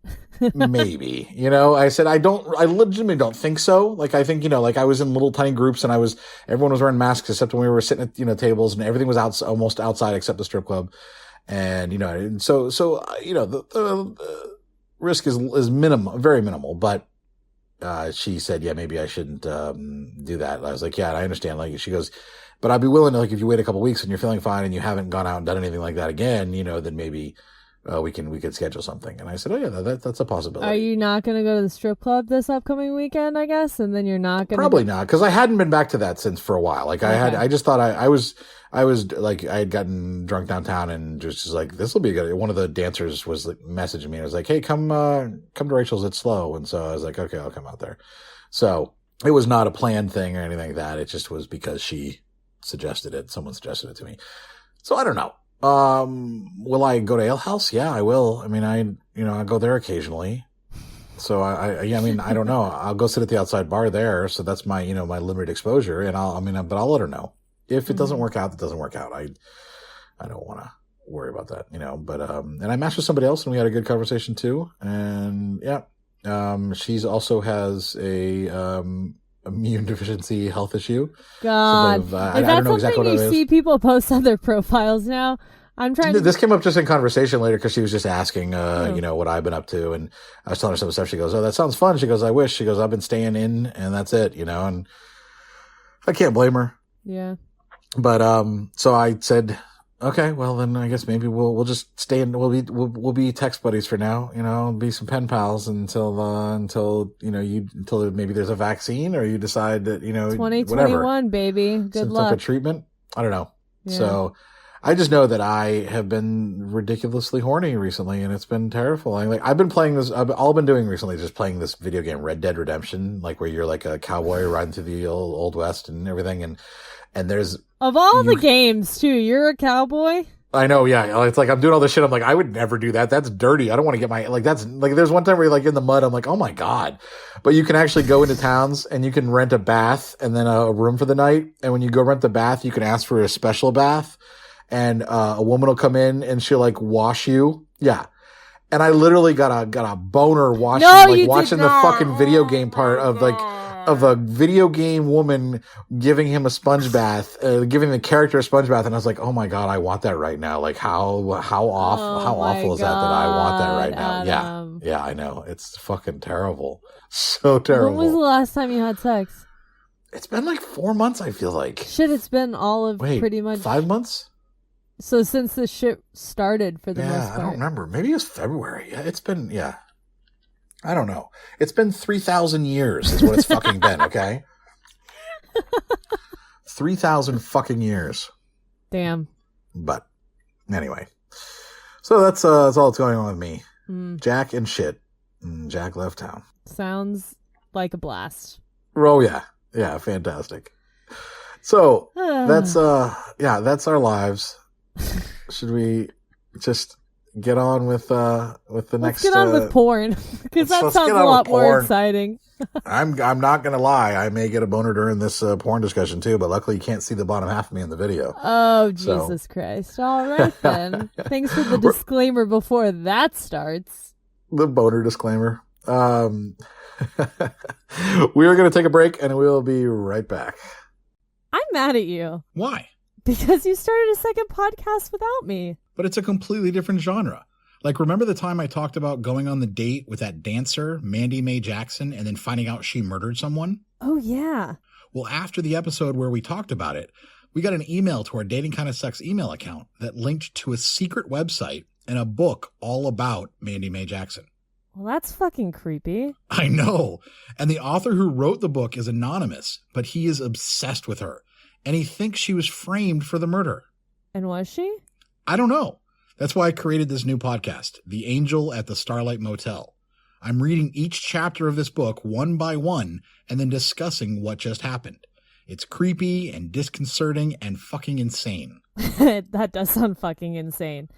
Maybe, I said, I legitimately don't think so. Like, I think, I was in little tiny groups, and everyone was wearing masks except when we were sitting at, tables, and everything was almost outside except the strip club. And, so the risk is minimal, very minimal, but, she said, yeah, maybe I shouldn't, do that. I was like, yeah, I understand. Like, she goes, but I'd be willing to, like, if you wait a couple weeks and you're feeling fine and you haven't gone out and done anything like that again, then maybe we could schedule something. And I said, oh yeah, that's a possibility. Are you not going to go to the strip club this upcoming weekend, I guess? And then you're not going to... Probably not, because I hadn't been back to that since for a while. Like I just thought I was like, I had gotten drunk downtown and just like, this will be good. One of the dancers was like messaging me. I was like, hey, come to Rachel's. It's slow. And so I was like, okay, I'll come out there. So it was not a planned thing or anything like that. It just was because she suggested it. Someone suggested it to me. So I don't know. Will I go to Ale House? Yeah, I will. I mean, I go there occasionally. So I mean, I don't know. I'll go sit at the outside bar there. So that's my, my limited exposure. And but I'll let her know. If it doesn't work out, it doesn't work out. I don't want to worry about that, but, and I matched with somebody else and we had a good conversation too. And yeah, she's also has a, immune deficiency health issue. God, is that I don't know exactly what it is. You see people post on their profiles now? I'm trying. This came up just in conversation later because she was just asking, what I've been up to, and I was telling her some stuff. She goes, "Oh, that sounds fun." She goes, "I wish." She goes, "I've been staying in, and that's it," and I can't blame her. Yeah. But so I said, okay, well then I guess maybe we'll just stay in. We'll be text buddies for now. Be some pen pals until maybe there's a vaccine or you decide that 2021 whatever. Baby, good luck. Like a treatment. I don't know. Yeah. So I just know that I have been ridiculously horny recently, and it's been terrifying. Like I've been playing this. All I've been doing recently is just playing this video game, Red Dead Redemption, like where you're like a cowboy riding through the old West and everything, and there's. Of all the games, too, you're a cowboy? I know, yeah. It's like I'm doing all this shit. I'm like, I would never do that. That's dirty. I don't want to get that's like, there's one time where you're like in the mud. I'm like, oh my God. But you can actually go into towns and you can rent a bath and then a room for the night. And when you go rent the bath, you can ask for a special bath and a woman will come in and she'll like wash you. Yeah. And I literally got a boner watching, watching the fucking video game part of a video game woman giving him a sponge bath, giving the character a sponge bath. And I was like, oh my God, I want that right now. Like how awful is that I want that right now? Adam. Yeah, I know. It's fucking terrible. So terrible. When was the last time you had sex? It's been like 4 months, I feel like. Shit, it's been all of pretty much 5 months? So since the shit started for the most part. I don't remember. Maybe it was February. Yeah, it's been, I don't know. It's been 3,000 years is what it's fucking been, okay? 3,000 fucking years. Damn. But anyway. So that's all that's going on with me. Jack and shit. Jack left town. Sounds like a blast. Oh, yeah. Yeah, fantastic. So that's our lives. Should we just get on with the next? Get on with porn because that sounds a lot more exciting. I'm not gonna lie. I may get a boner during this porn discussion too, but luckily you can't see the bottom half of me in the video. Oh, Jesus Christ! All right then. Thanks for the disclaimer before that starts. The boner disclaimer. We are gonna take a break and we'll be right back. I'm mad at you. Why? Because you started a second podcast without me. But it's a completely different genre. Like, remember the time I talked about going on the date with that dancer, Mandy Mae Jackson, and then finding out she murdered someone? Oh, yeah. Well, after the episode where we talked about it, we got an email to our Dating Kinda Sucks email account that linked to a secret website and a book all about Mandy Mae Jackson. Well, that's fucking creepy. I know. And the author who wrote the book is anonymous, but he is obsessed with her. And he thinks she was framed for the murder. And was she? I don't know. That's why I created this new podcast, The Angel at the Starlight Motel. I'm reading each chapter of this book one by one and then discussing what just happened. It's creepy and disconcerting and fucking insane. That does sound fucking insane.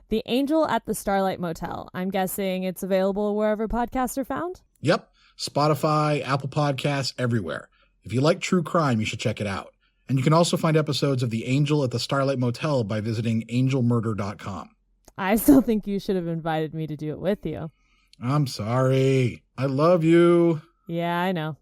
The Angel at the Starlight Motel. I'm guessing it's available wherever podcasts are found? Yep. Spotify, Apple Podcasts, everywhere. If you like true crime, you should check it out. And you can also find episodes of The Angel at the Starlight Motel by visiting angelmurder.com. I still think you should have invited me to do it with you. I'm sorry. I love you. Yeah, I know.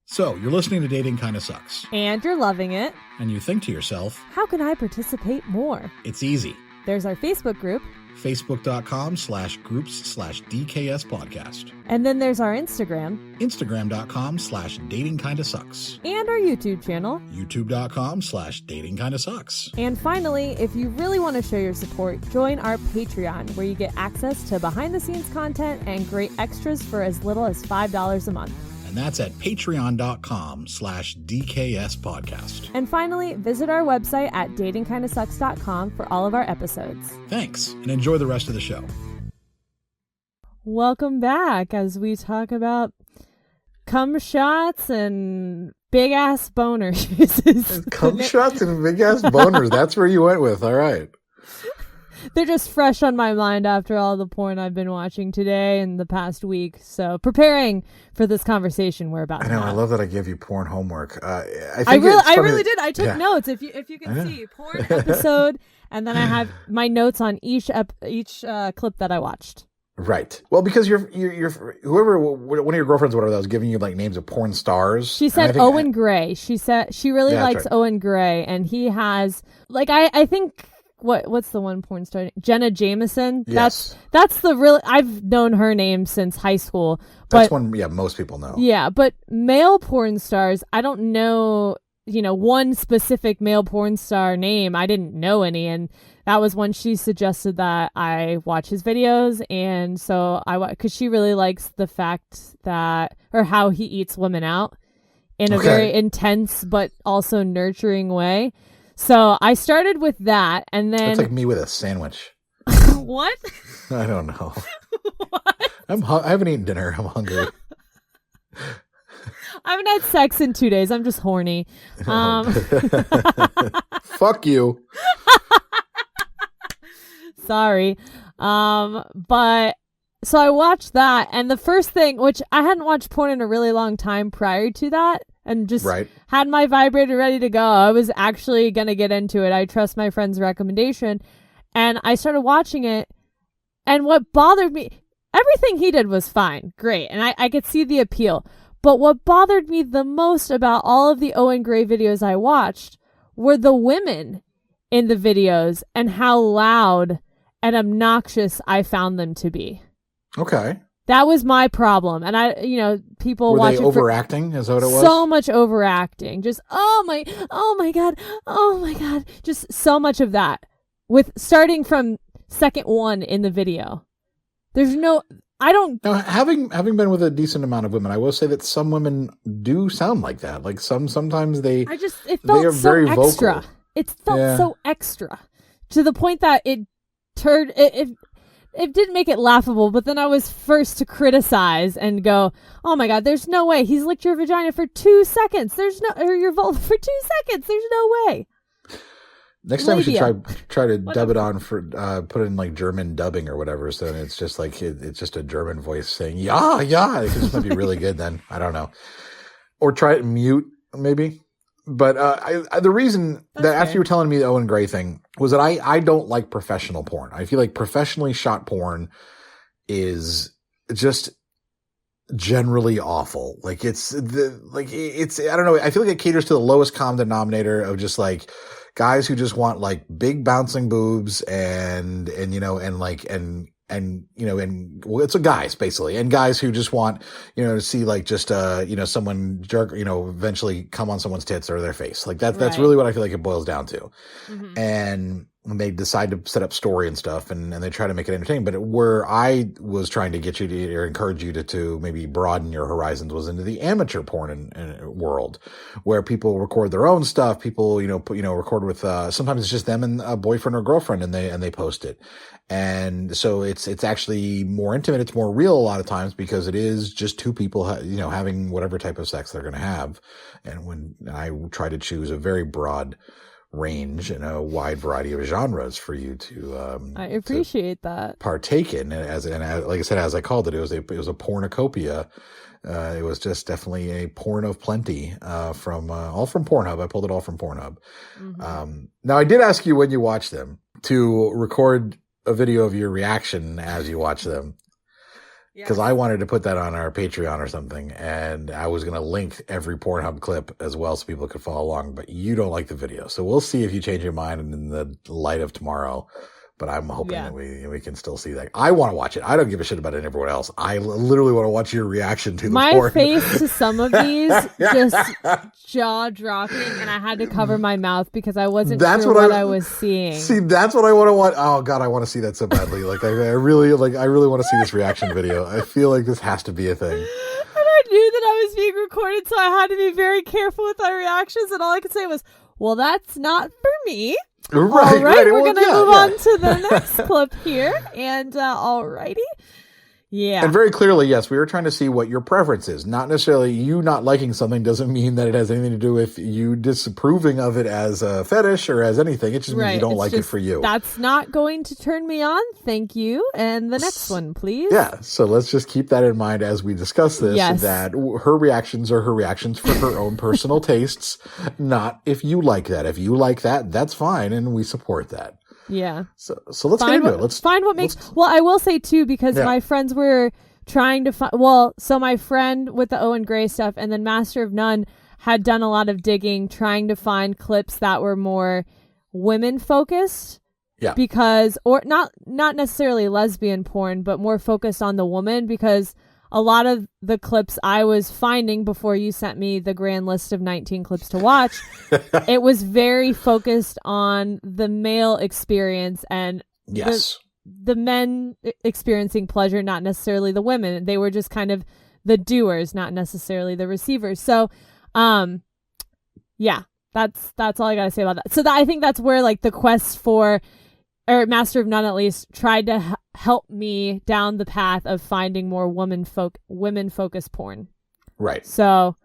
So, you're listening to Dating Kinda Sucks. And you're loving it. And you think to yourself, how can I participate more? It's easy. There's our Facebook group. Facebook.com/groups/DKS Podcast. And then there's our Instagram. Instagram.com/datingkindasucks. And our YouTube channel. YouTube.com/datingkindasucks. And finally, if you really want to show your support, join our Patreon, where you get access to behind-the-scenes content and great extras for as little as $5 a month. And that's at patreon.com/DKS Podcast. And finally, visit our website at datingkindasucks.com for all of our episodes. Thanks, and enjoy the rest of the show. Welcome back as we talk about cum shots and big-ass boners. Cum shots and big-ass boners. That's where you went with. All right. They're just fresh on my mind after all the porn I've been watching today and the past week. So preparing for this conversation we're about to have. I love that I gave you porn homework. I really did. I took notes. If you can see, porn episode, and then I have my notes on each clip that I watched. Right. Well, because you're whoever, one of your girlfriends, whatever, that was giving you like names of porn stars. She said Owen Gray. She said she really likes Owen Gray, and he has like I think. What's the one porn star? Jenna Jameson. Yes. That's the real. I've known her name since high school. But, that's one. Yeah, most people know. Yeah, but male porn stars, I don't know. One specific male porn star name. I didn't know any, and that was when she suggested that I watch his videos, and so because she really likes the fact that or how he eats women out in a very intense but also nurturing way. So I started with that, and then... It's like me with a sandwich. What? I don't know. What? I haven't eaten dinner. I'm hungry. I haven't had sex in 2 days. I'm just horny. Fuck you. Sorry. But... So I watched that, and the first thing, which I hadn't watched porn in a really long time prior to that, and just had my vibrator ready to go. I was actually going to get into it. I trust my friend's recommendation. And I started watching it. And what bothered me, everything he did was fine. Great. And I could see the appeal. But what bothered me the most about all of the Owen Gray videos I watched were the women in the videos and how loud and obnoxious I found them to be. Okay. That was my problem. And people watch it. Were they overacting? Is that what it was? So much overacting. Just, oh my God. Just so much of that. Starting from second one in the video. Now, having been with a decent amount of women, I will say that some women do sound like that. Like sometimes they are very extra. Vocal. It felt so extra to the point that it didn't make it laughable, but then I was first to criticize and go, oh my God, there's no way. He's licked your vagina for 2 seconds. Or your vulva for 2 seconds. There's no way. Next time we should try to dub it on for, put in like German dubbing or whatever. So it's just like, it's just a German voice saying, yeah. This might be really good then. I don't know. Or try it in mute maybe. But the reason that after you were telling me the Owen Gray thing was that I don't like professional porn. I feel like professionally shot porn is just generally awful. Like I don't know. I feel like it caters to the lowest common denominator of just like guys who just want like big bouncing boobs and it's guys basically, and guys who just want, to see like just, someone jerk, eventually come on someone's tits or their face. Like that's really what I feel like it boils down to. Mm-hmm. And they decide to set up story and stuff and they try to make it entertaining. But where I was trying to get you to or encourage you to maybe broaden your horizons was into the amateur porn world where people record their own stuff. People, record with, sometimes it's just them and a boyfriend or girlfriend and they post it. And so it's actually more intimate. It's more real a lot of times because it is just two people, having whatever type of sex they're going to have. And when I try to choose a very broad range and a wide variety of genres for you to, I appreciate that, partake in and like I said, as I called it, it was a pornucopia. It was just definitely a porn of plenty, all from Pornhub. I pulled it all from Pornhub. Mm-hmm. Now I did ask you when you watch them to record a video of your reaction as you watch them. Because I wanted to put that on our Patreon or something, and I was going to link every Pornhub clip as well so people could follow along, but you don't like the video. So we'll see if you change your mind in the light of tomorrow But I'm hoping that we can still see that. I want to watch it. I don't give a shit about everyone else. I literally want to watch your reaction to the porn. My face to some of these just jaw dropping, and I had to cover my mouth because I wasn't sure what I was seeing. See, that's what I want to watch. Oh God, I want to see that so badly. Like I really want to see this reaction video. I feel like this has to be a thing. And I knew that I was being recorded, so I had to be very careful with my reactions. And all I could say was, "Well, that's not for me." Right, all right. We're well, going to move on to the next clip here. And alrighty. Yeah. And very clearly, yes, we were trying to see what your preference is. Not necessarily you not liking something doesn't mean that it has anything to do with you disapproving of it as a fetish or as anything. It just means you don't like it for you. That's not going to turn me on. Thank you. And the next one, please. Yeah. So let's just keep that in mind as we discuss this, that her reactions are her reactions for her own personal tastes, not if you like that. If you like that, that's fine. And we support that. Yeah. So let's get into it. Let's find what makes. Well, I will say too, because my friends were trying to find. Well, so my friend with the Owen Gray stuff, and then Master of None had done a lot of digging, trying to find clips that were more women focused. Yeah. Because, or not necessarily lesbian porn, but more focused on the woman, because a lot of the clips I was finding before you sent me the grand list of 19 clips to watch, it was very focused on the male experience and the men experiencing pleasure, not necessarily the women. They were just kind of the doers, not necessarily the receivers. So, yeah, that's all I got to say about that. So I think that's where like the quest for, or Master of None at least, tried to help me down the path of finding more women-focused porn. Right. So,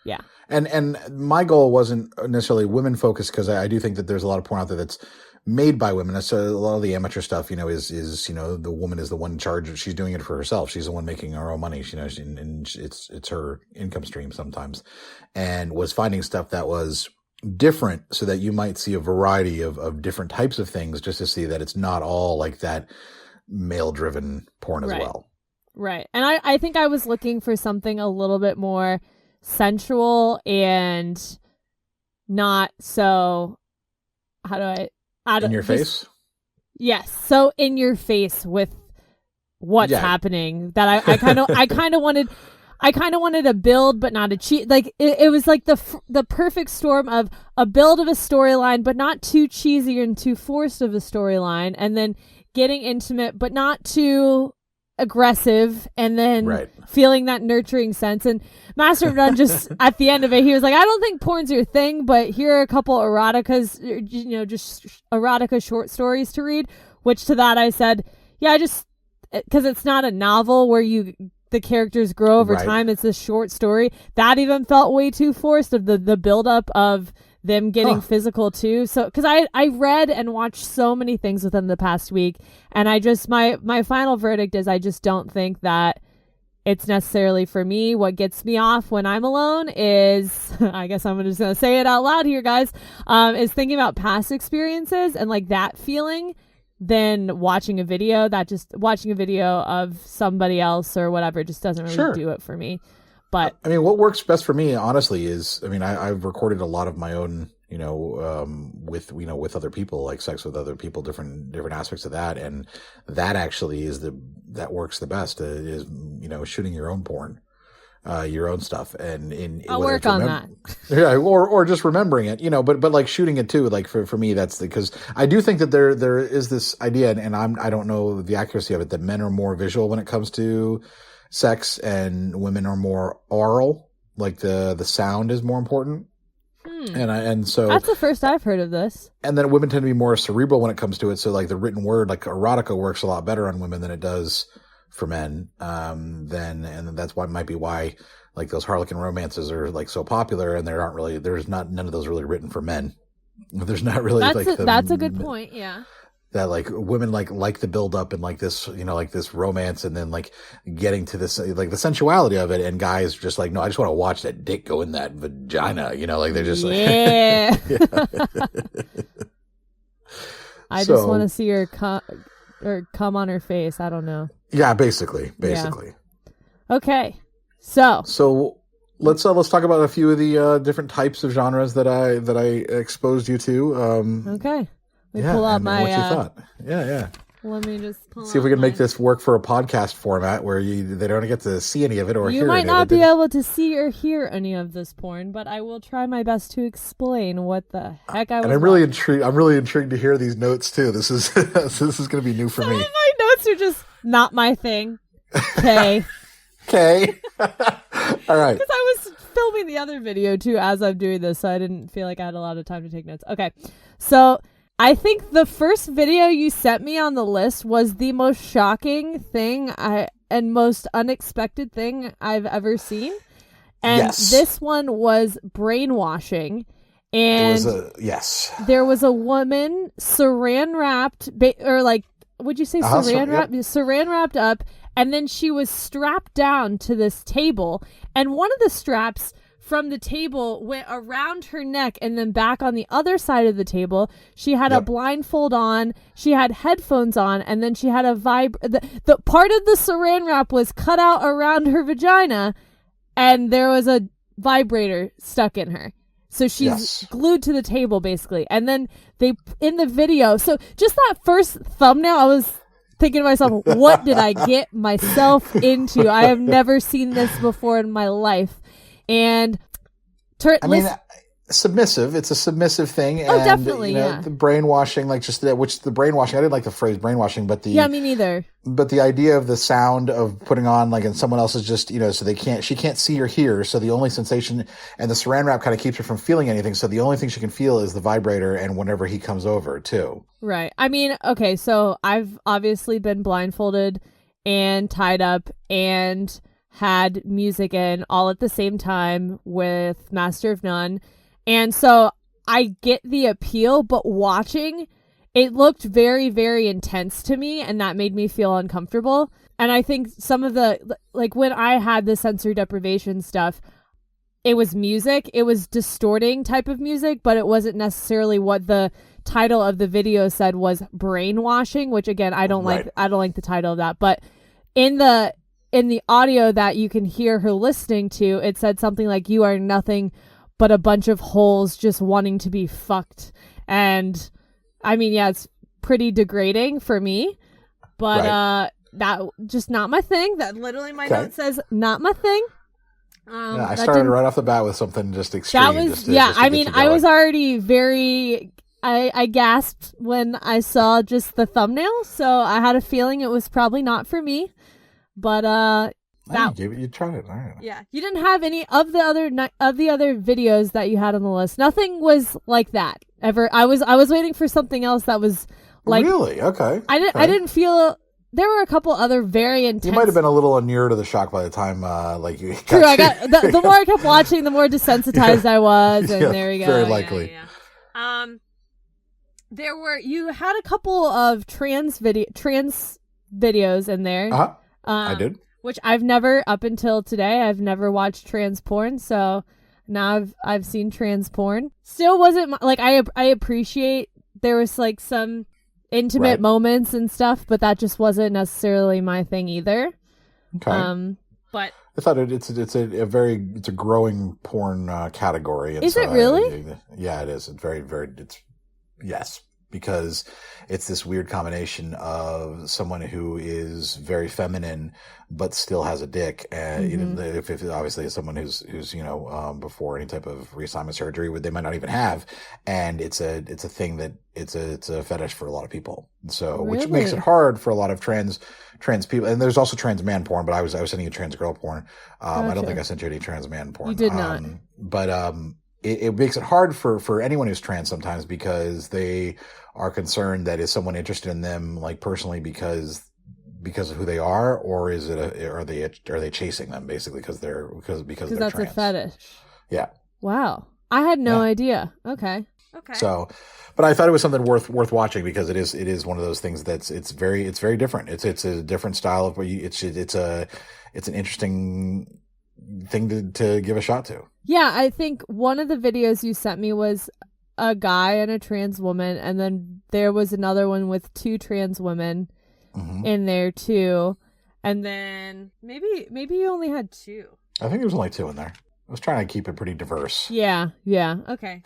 yeah. And my goal wasn't necessarily women-focused, because I do think that there's a lot of porn out there that's made by women. So a lot of the amateur stuff, is the woman is the one in charge. She's doing it for herself. She's the one making her own money. And it's her income stream sometimes. And was finding stuff that was different, so that you might see a variety of different types of things, just to see that it's not all like that male driven porn as well. Right. And I think I was looking for something a little bit more sensual and not so, how do I in your face? Yes. So in your face with what's happening, that I kind of wanted a build, but not a cheat. Like it was like the perfect storm of a build of a storyline, but not too cheesy and too forced of a storyline, and then getting intimate, but not too aggressive, and then feeling that nurturing sense. And Master of None just at the end of it, he was like, I don't think porn's your thing, but here are a couple eroticas, just erotica short stories to read. Which to that I said, yeah, just because it's not a novel where the characters grow over time. It's a short story. That even felt way too forced, of the buildup of them getting physical too. So, because I read and watched so many things within the past week, and I just, my final verdict is I just don't think that it's necessarily for me. What gets me off when I'm alone is, I guess I'm just going to say it out loud here, guys, is thinking about past experiences and like that feeling, than watching a video. Watching a video of somebody else or whatever just doesn't really do it for me. But I mean, what works best for me, honestly, is, I've recorded a lot of my own, with other people, like sex with other people, different aspects of that. And that actually is that works the best, is, shooting your own porn, your own stuff. And I'll work on that. Yeah. Or just remembering it, but like shooting it too, like for me, that's because I do think that there is this idea, and I don't know the accuracy of it, that men are more visual when it comes to sex and women are more oral, like the sound is more important. And so that's the first I've heard of this. And then women tend to be more cerebral when it comes to it. So like the written word, like erotica, works a lot better on women than it does for men. And that's might be why like those Harlequin romances are like so popular, and there's none of those really written for men. There's not really that's a good point. Yeah. That like women like the build up and like this, like this romance, and then like getting to this, like the sensuality of it, and guys just like, no, I just want to watch that dick go in that vagina, like they're just like, I just want to see her come on her face. I don't know. Yeah, basically. Yeah. Okay. So let's talk about a few of the different types of genres that I exposed you to. Okay. Pull out my. What you thought? Yeah. Let me just pull see if we can make this work for a podcast format where they don't get to see any of it or hear You might any not of it. be able to see or hear any of this porn, but I will try my best to explain what the heck I was. And I'm really intrigued. I'm really intrigued to hear these notes too. This is this is going to be new for me. Some of my notes are just not my thing. Okay. Okay. All right. Because I was filming the other video too as I'm doing this, so I didn't feel like I had a lot of time to take notes. Okay. So I think the first video you sent me on the list was the most shocking thing and most unexpected thing I've ever seen. And this one was brainwashing. And there was a woman saran wrapped, would you say saran wrapped? Yep. Saran wrapped up, and then she was strapped down to this table, and one of the straps from the table went around her neck and then back on the other side of the table. She had a blindfold on, she had headphones on, and then she had a the part of the saran wrap was cut out around her vagina, and there was a vibrator stuck in her. So she's glued to the table basically. And then in the video, so just that first thumbnail, I was thinking to myself, what did I get myself into? I have never seen this before in my life. And submissive. It's a submissive thing. Oh, and, definitely. The brainwashing, the brainwashing. I didn't like the phrase brainwashing, but me neither. But the idea of the sound of putting on and someone else is just so she can't see or hear. So the only sensation, and the saran wrap kind of keeps her from feeling anything. So the only thing she can feel is the vibrator, and whenever he comes over too. Right. I mean, okay. So I've obviously been blindfolded and tied up and had music in all at the same time with Master of None. And so I get the appeal, but watching, it looked very, very intense to me, and that made me feel uncomfortable. And I think some of the, when I had the sensory deprivation stuff, it was music. It was distorting type of music, but it wasn't necessarily what the title of the video said was brainwashing, which again, I don't like the title of that. But in the audio that you can hear her listening to, it said something like, "You are nothing but a bunch of holes just wanting to be fucked." And I mean, it's pretty degrading for me, but that just not my thing. That literally my note says not my thing. I started right off the bat with something just extreme. That was I was already very. I gasped when I saw just the thumbnail, so I had a feeling it was probably not for me. But you tried it. Right. Yeah, you didn't have any of the other videos that you had on the list. Nothing was like that ever. I was waiting for something else that was like really okay. I didn't feel. There were a couple other very intense. You might have been a little inured to the shock by the time you got. True, I got the more I kept watching, the more desensitized I was, and there we go. Very likely. Yeah. You had a couple of trans videos in there. I did. Which I've never, up until today, I've never watched trans porn. So now I've seen trans porn. Still wasn't I appreciate there was some intimate moments and stuff, but that just wasn't necessarily my thing either. Okay. But I thought it's a growing porn category. And is it really? Yeah, it is. It's very, very. Yes. Because it's this weird combination of someone who is very feminine but still has a dick, and if obviously it's someone who's before any type of reassignment surgery, they might not even have, and it's a thing that it's a fetish for a lot of people. So which makes it hard for a lot of trans people. And there's also trans man porn, but I was sending you trans girl porn. Gotcha. I don't think I sent you any trans man porn. You did not. But it makes it hard for anyone who's trans sometimes, because they are concerned that is someone interested in them personally because of who they are, or are they chasing them basically because they're that's trans. A fetish. Yeah. Wow. I had no idea. Okay. So, but I thought it was something worth watching, because it is one of those things it's very different. It's a different style of it's an interesting thing to give a shot to. Yeah, I think one of the videos you sent me was a guy and a trans woman, and then there was another one with two trans women in there too, and then maybe you only had two. I think there was only two in there. I was trying to keep it pretty diverse. Yeah. Okay.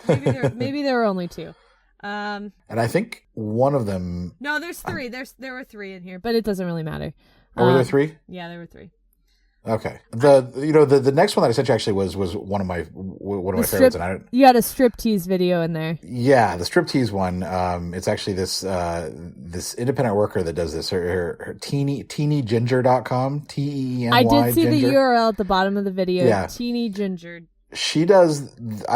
Maybe there were only two. And I think one of them. No, there's 3. There were 3 in here, but it doesn't really matter. Were there 3? Yeah, there were 3. Okay. The next one that I sent you actually was one of my favorites. And you had a striptease video in there. Yeah, the striptease one. It's actually this independent worker that does this. Her teenyginger.com. TEENY. I did see ginger. the URL at the bottom of the video. Yeah. Teeny Ginger. She does,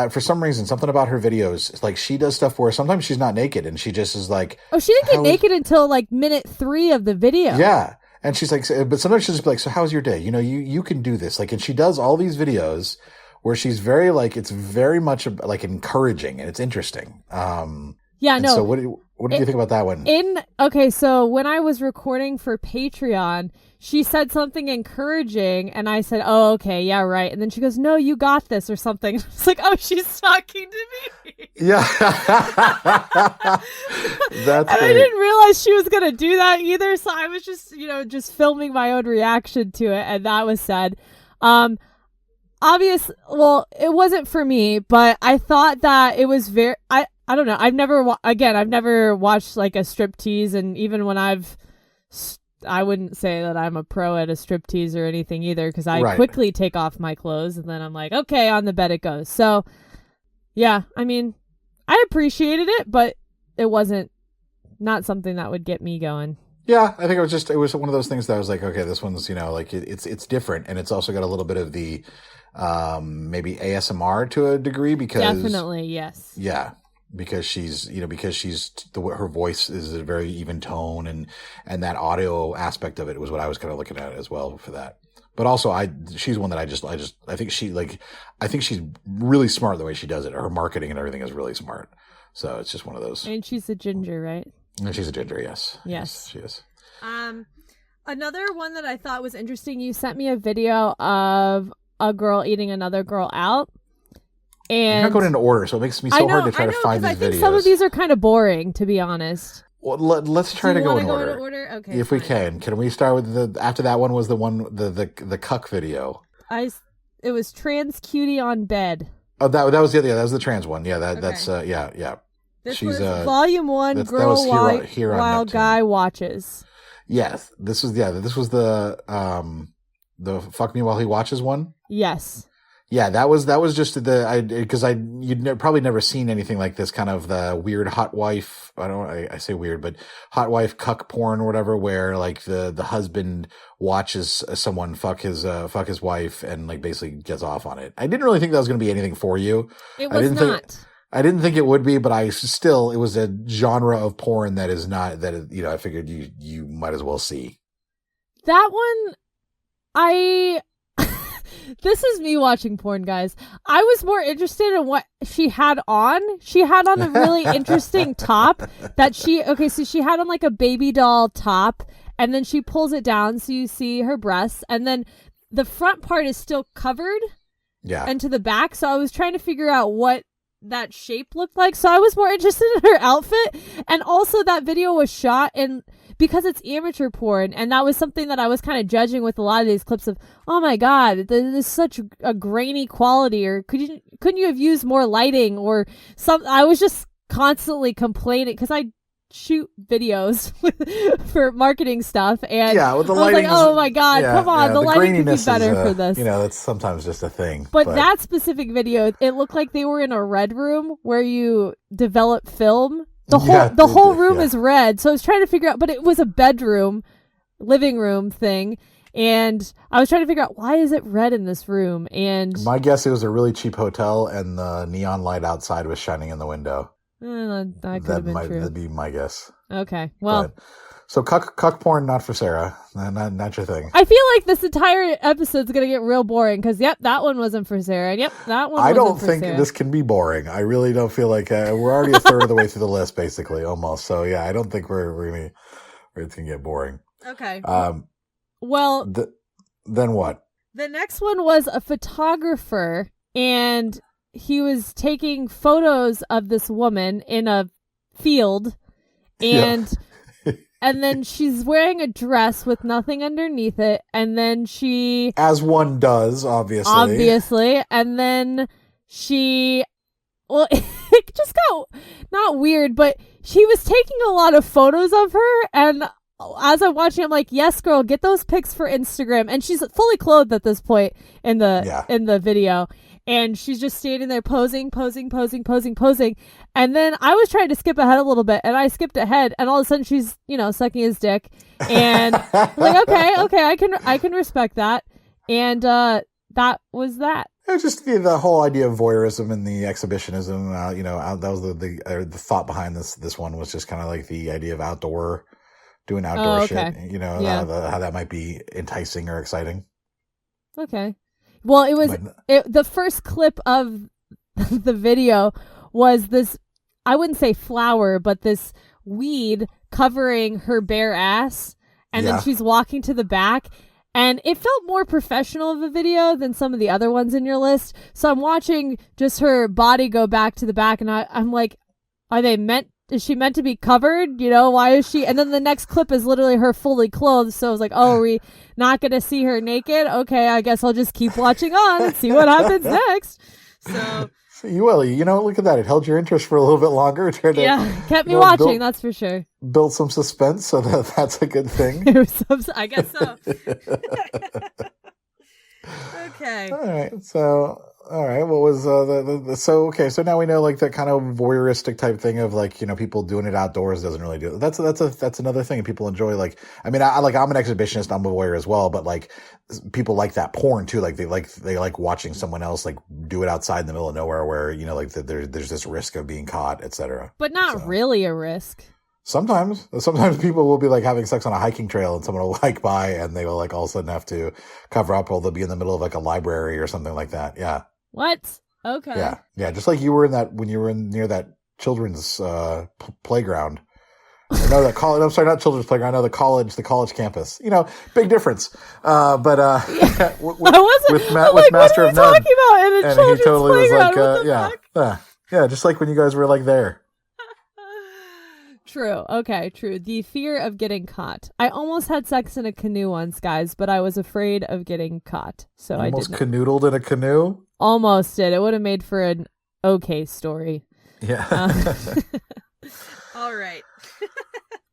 for some reason, something about her videos. Like, she does stuff where sometimes she's not naked, and she just is like. Oh, she didn't get naked until like minute 3 of the video. Yeah. And she's like, but sometimes she'll just be like, so how's your day? You can do this. Like, and she does all these videos where she's very like, it's very much like encouraging and it's interesting. Yeah, no. So what did you think about that one? Okay, so when I was recording for Patreon, she said something encouraging and I said, oh, okay, yeah, right. And then she goes, no, you got this or something. It's like, oh, she's talking to me. Yeah. That's and I didn't realize she was going to do that either. So I was just, just filming my own reaction to it. And that was said. Well, it wasn't for me, but I thought that it was I don't know. I've never watched like a striptease. And even when I wouldn't say that I'm a pro at a striptease or anything either, because I quickly take off my clothes and then I'm like, okay, on the bed it goes. So, yeah, I mean, I appreciated it, but it wasn't not something that would get me going. Yeah, I think it was one of those things that I was like, okay, this one's, like it's different, and it's also got a little bit of the maybe ASMR to a degree because definitely, yes. Yeah. Because she's her voice is a very even tone and that audio aspect of it was what I was kind of looking at as well for that. But also she's one that I think she's really smart the way she does it. Her marketing and everything is really smart. So it's just one of those. And she's a ginger, right? And she's a ginger, yes. Yes, she is. Another one that I thought was interesting, you sent me a video of a girl eating another girl out. And you're not going into order, so it makes me so hard to try to find these videos. I think some of these are kind of boring, to be honest. Well, let's try to go in order. Okay, if we can. Can we start with after that one was the cuck video? It was trans cutie on bed. Oh, that was that was the trans one. Yeah, that's yeah. This was volume 1. Girl while guy watches. Yes, this was the fuck me while he watches one. Yes. Yeah, that was just because you'd probably never seen anything like this kind of the weird hotwife. I say weird, but hotwife cuck porn or whatever, where like the husband watches someone fuck his wife and like basically gets off on it. I didn't really think that was going to be anything for you. It was not. I didn't think it would be, but it was a genre of porn that is not that I figured you might as well see. That one, this is me watching porn, guys. I was more interested in what she had on. She had on a really interesting top so she had on like a baby doll top and then she pulls it down so you see her breasts and then the front part is still covered. Yeah. And to the back. So I was trying to figure out what that shape looked like. So I was more interested in her outfit. And also that video was shot because it's amateur porn, and that was something that I was kind of judging with a lot of these clips of, oh my god, this is such a grainy quality, or couldn't you have used more lighting or some? I was just constantly complaining because I shoot videos for marketing stuff, and yeah, with the lighting, I was like, oh my god, come on, the lighting could be better for this. That's sometimes just a thing. But that specific video, it looked like they were in a red room where you develop film. The whole room is red, so I was trying to figure out, but it was a living room thing, and I was trying to figure out why is it red in this room, and my guess it was a really cheap hotel, and the neon light outside was shining in the window. That could have been true. That'd be my guess. Okay, well. So cuck porn, not for Sarah. Not your thing. I feel like this entire episode's going to get real boring because, yep, that one wasn't for Sarah. Yep, that one wasn't for Sarah. I don't think this can be boring. I really don't feel like we're already a third of the way through the list, basically, almost. So, yeah, I don't think it's going to get boring. Okay. Well. Then what? The next one was a photographer, and he was taking photos of this woman in a field, and... Yeah. And then she's wearing a dress with nothing underneath it. And then she... As one does, obviously. Obviously. And then she... Well, it just got... Not weird, but she was taking a lot of photos of her, and as I'm watching, I'm like, yes, girl, get those pics for Instagram. And she's fully clothed at this point in the video. And she's just standing there posing. And then I was trying to skip ahead a little bit, and I skipped ahead, and all of a sudden she's, sucking his dick. And I'm like, okay, I can respect that. And that was that. It was just the whole idea of voyeurism and the exhibitionism. That was the thought behind this one was just kind of like the idea of doing outdoor shit. How that might be enticing or exciting. Okay. Well, it was the first clip of the video was this, I wouldn't say flower, but this weed covering her bare ass. And then she's walking to the back. And it felt more professional of a video than some of the other ones in your list. So I'm watching just her body go back to the back. And I'm like, is she meant to be covered? Why is she? And then the next clip is literally her fully clothed. So I was like, oh, are we not going to see her naked? Okay, I guess I'll just keep watching on and see what happens next. So you will. Look at that. It held your interest for a little bit longer. Kept me watching, that's for sure. Built some suspense, so that's a good thing. I guess so. Okay. All right. So... All right. What was so now we know like that kind of voyeuristic type thing of like, people doing it outdoors doesn't really do it. That's another thing people enjoy. Like, I mean, I'm an exhibitionist, I'm a voyeur as well, but like people like that porn too. Like they like watching someone else like do it outside in the middle of nowhere where, there's this risk of being caught, etc. But not really a risk. Sometimes people will be like having sex on a hiking trail and someone will like by and they will like all of a sudden have to cover up or they'll be in the middle of like a library or something like that. Yeah. What? Okay. Yeah. Just like you were when you were near that children's playground. No, that college. I'm sorry, not children's playground. No, the college campus. Big difference. But I wasn't. With Master what are you of None, talking about in a and children's he totally playground? was like, yeah, just like when you guys were like there. True. Okay, true. The fear of getting caught. I almost had sex in a canoe once, guys, but I was afraid of getting caught. So I didn't. Canoodled in a canoe? Almost did. It would have made for an okay story. Yeah. All right.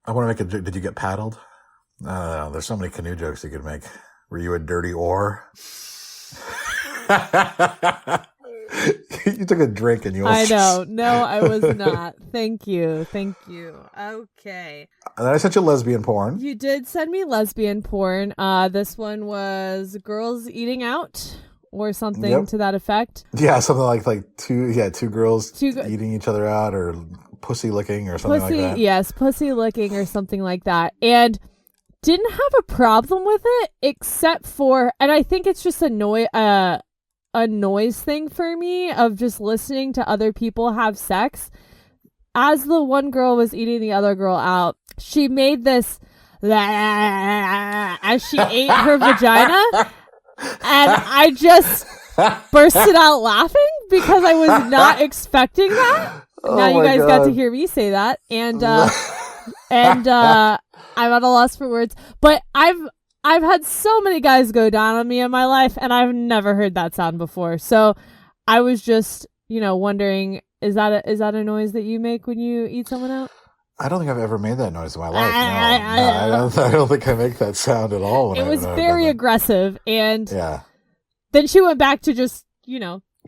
I want to make a joke. Did you get paddled? There's so many canoe jokes you could make. Were you a dirty oar? You took a drink and you almost... I know. No, I was not. Thank you. Okay. And then I sent you lesbian porn. You did send me lesbian porn. This one was girls eating out or something to that effect. Yeah, something like two girls eating each other out or pussy licking or something like that. Yes, pussy licking or something like that. And didn't have a problem with it except for, and I think it's just a noise thing for me of just listening to other people have sex. As the one girl was eating the other girl out, she made this as she ate her vagina, and I just bursted out laughing because I was not expecting that. Now you guys got to hear me say that, and I'm at a loss for words. But I've had so many guys go down on me in my life, and I've never heard that sound before. So I was just, wondering, is that a noise that you make when you eat someone out? I don't think I've ever made that noise in my life. No, I don't think I make that sound at all. It was very aggressive, and then she went back to just,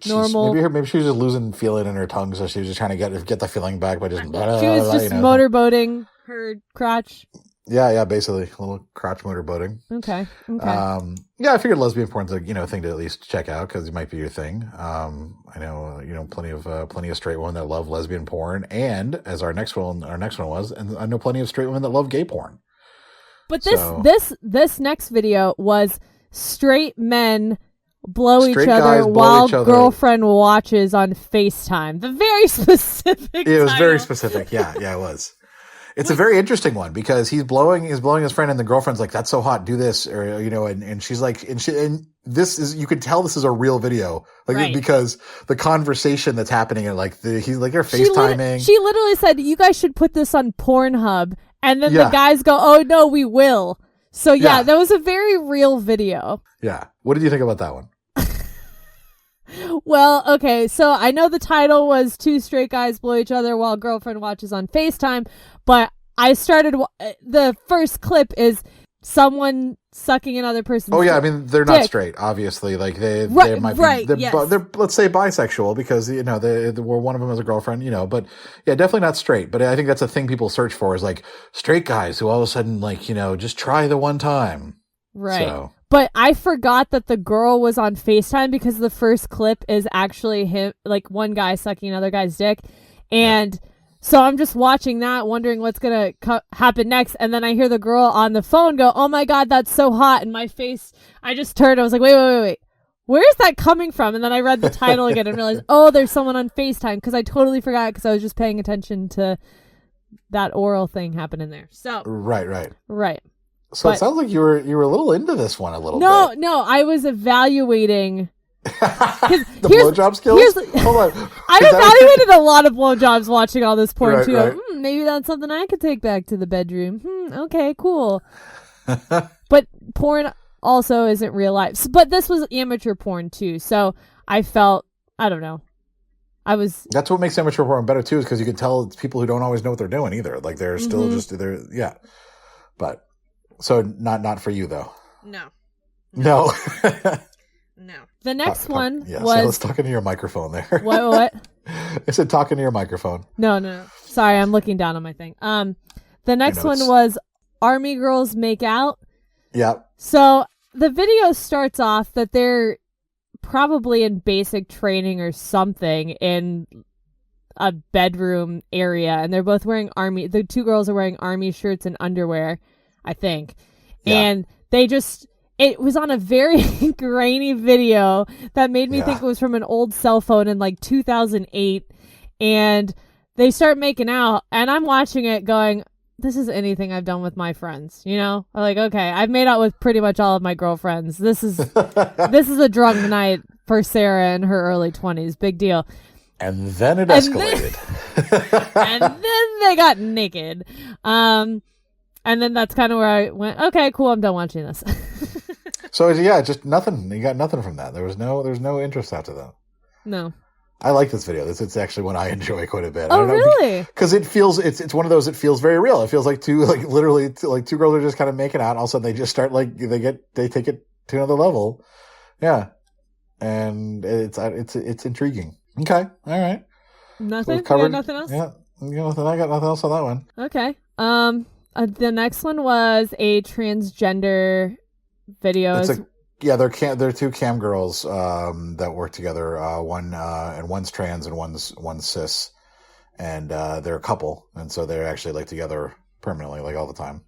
normal. Maybe she was just losing feeling in her tongue, so she was just trying to get the feeling back by just. She was just motorboating her crotch. Yeah, basically a little crotch motorboating. Okay. I figured lesbian porn's a thing to at least check out because it might be your thing. I know plenty of straight women that love lesbian porn, and as our next one was, and I know plenty of straight women that love gay porn. But this next video was straight men blow each other while girlfriend watches on FaceTime. The very specific. It was very specific. Yeah, it was. It's a very interesting one because he's blowing his friend and the girlfriend's like, that's so hot, do this, or and she's like, and this is, you could tell this is a real video, because the conversation that's happening and he's like, you're FaceTiming. She literally said, you guys should put this on Pornhub, and then the guys go, oh no, we will. So that was a very real video. Yeah. What did you think about that one? Well, okay, so I know the title was Two Straight Guys Blow Each Other While Girlfriend Watches on FaceTime, but I started, the first clip is someone sucking another person's Oh yeah, I mean they're not dick. straight, obviously. Like they might be, right, they're, yes. they're let's say bisexual because they one of them has a girlfriend, but yeah, definitely not straight. But I think that's a thing people search for is like straight guys who all of a sudden like just try the one time. Right. So. But I forgot that the girl was on FaceTime because the first clip is actually him, like one guy sucking another guy's dick. And so I'm just watching that, wondering what's going to happen next. And then I hear the girl on the phone go, "Oh my God, that's so hot." And my face, I just turned. I was like, wait. Where is that coming from? And then I read the title again and realized, oh, there's someone on FaceTime, because I totally forgot because I was just paying attention to that oral thing happening there. So Right. But- So it sounds like you were a little into this one a little bit. No, I was evaluating the here's- blowjob skills? Hold on. I've evaluated a lot of blowjobs watching all this porn Right, too. right. Maybe that's something I could take back to the bedroom. Okay, cool. But porn also isn't real life. But this was amateur porn too, so I felt, I don't know. That's what makes amateur porn better too, is because you can tell it's people who don't always know what they're doing either. Like they're still But so not for you though. No. No. No. The next one yeah, was so let's talk into your microphone there. what? I said talk into your microphone. No. Sorry, I'm looking down on my thing. The next one notes. was Army Girls Make Out. Yeah. So the video starts off that they're probably in basic training or something in a bedroom area, and they're both wearing the two girls are wearing army shirts and underwear, I think. Yeah. And it was on a very grainy video that made me think it was from an old cell phone in like 2008. And they start making out, and I'm watching it going, this is anything I've done with my friends, I'm like, okay, I've made out with pretty much all of my girlfriends. This is a drunk night for Sarah in her early 20s. Big deal. And then it escalated. And then they got naked. And then that's kind of where I went, okay, cool, I'm done watching this. So yeah, just nothing. You got nothing from that. There's no interest after that. No. I like this video. It's actually one I enjoy quite a bit. Oh, really? Because it feels it's one of those. It feels very real. It feels like two girls are just kind of making out. All of a sudden, they just start they take it to another level. Yeah, and it's intriguing. Okay, all right. Nothing. So covered, nothing else. Yeah, I got nothing else on that one. Okay. The next one was a transgender video. They're two cam girls that work together. One's trans and one's cis, and they're a couple, and so they're actually like together permanently, like all the time.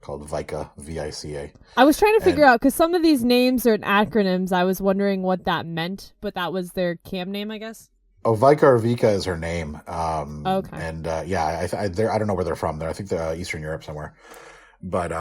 Called Vica, Vica. I was trying to figure out, because some of these names are acronyms. I was wondering what that meant, but that was their cam name, I guess. Oh, Vica or Vika is her name. Okay. And I don't know where they're from. I think they're Eastern Europe somewhere, but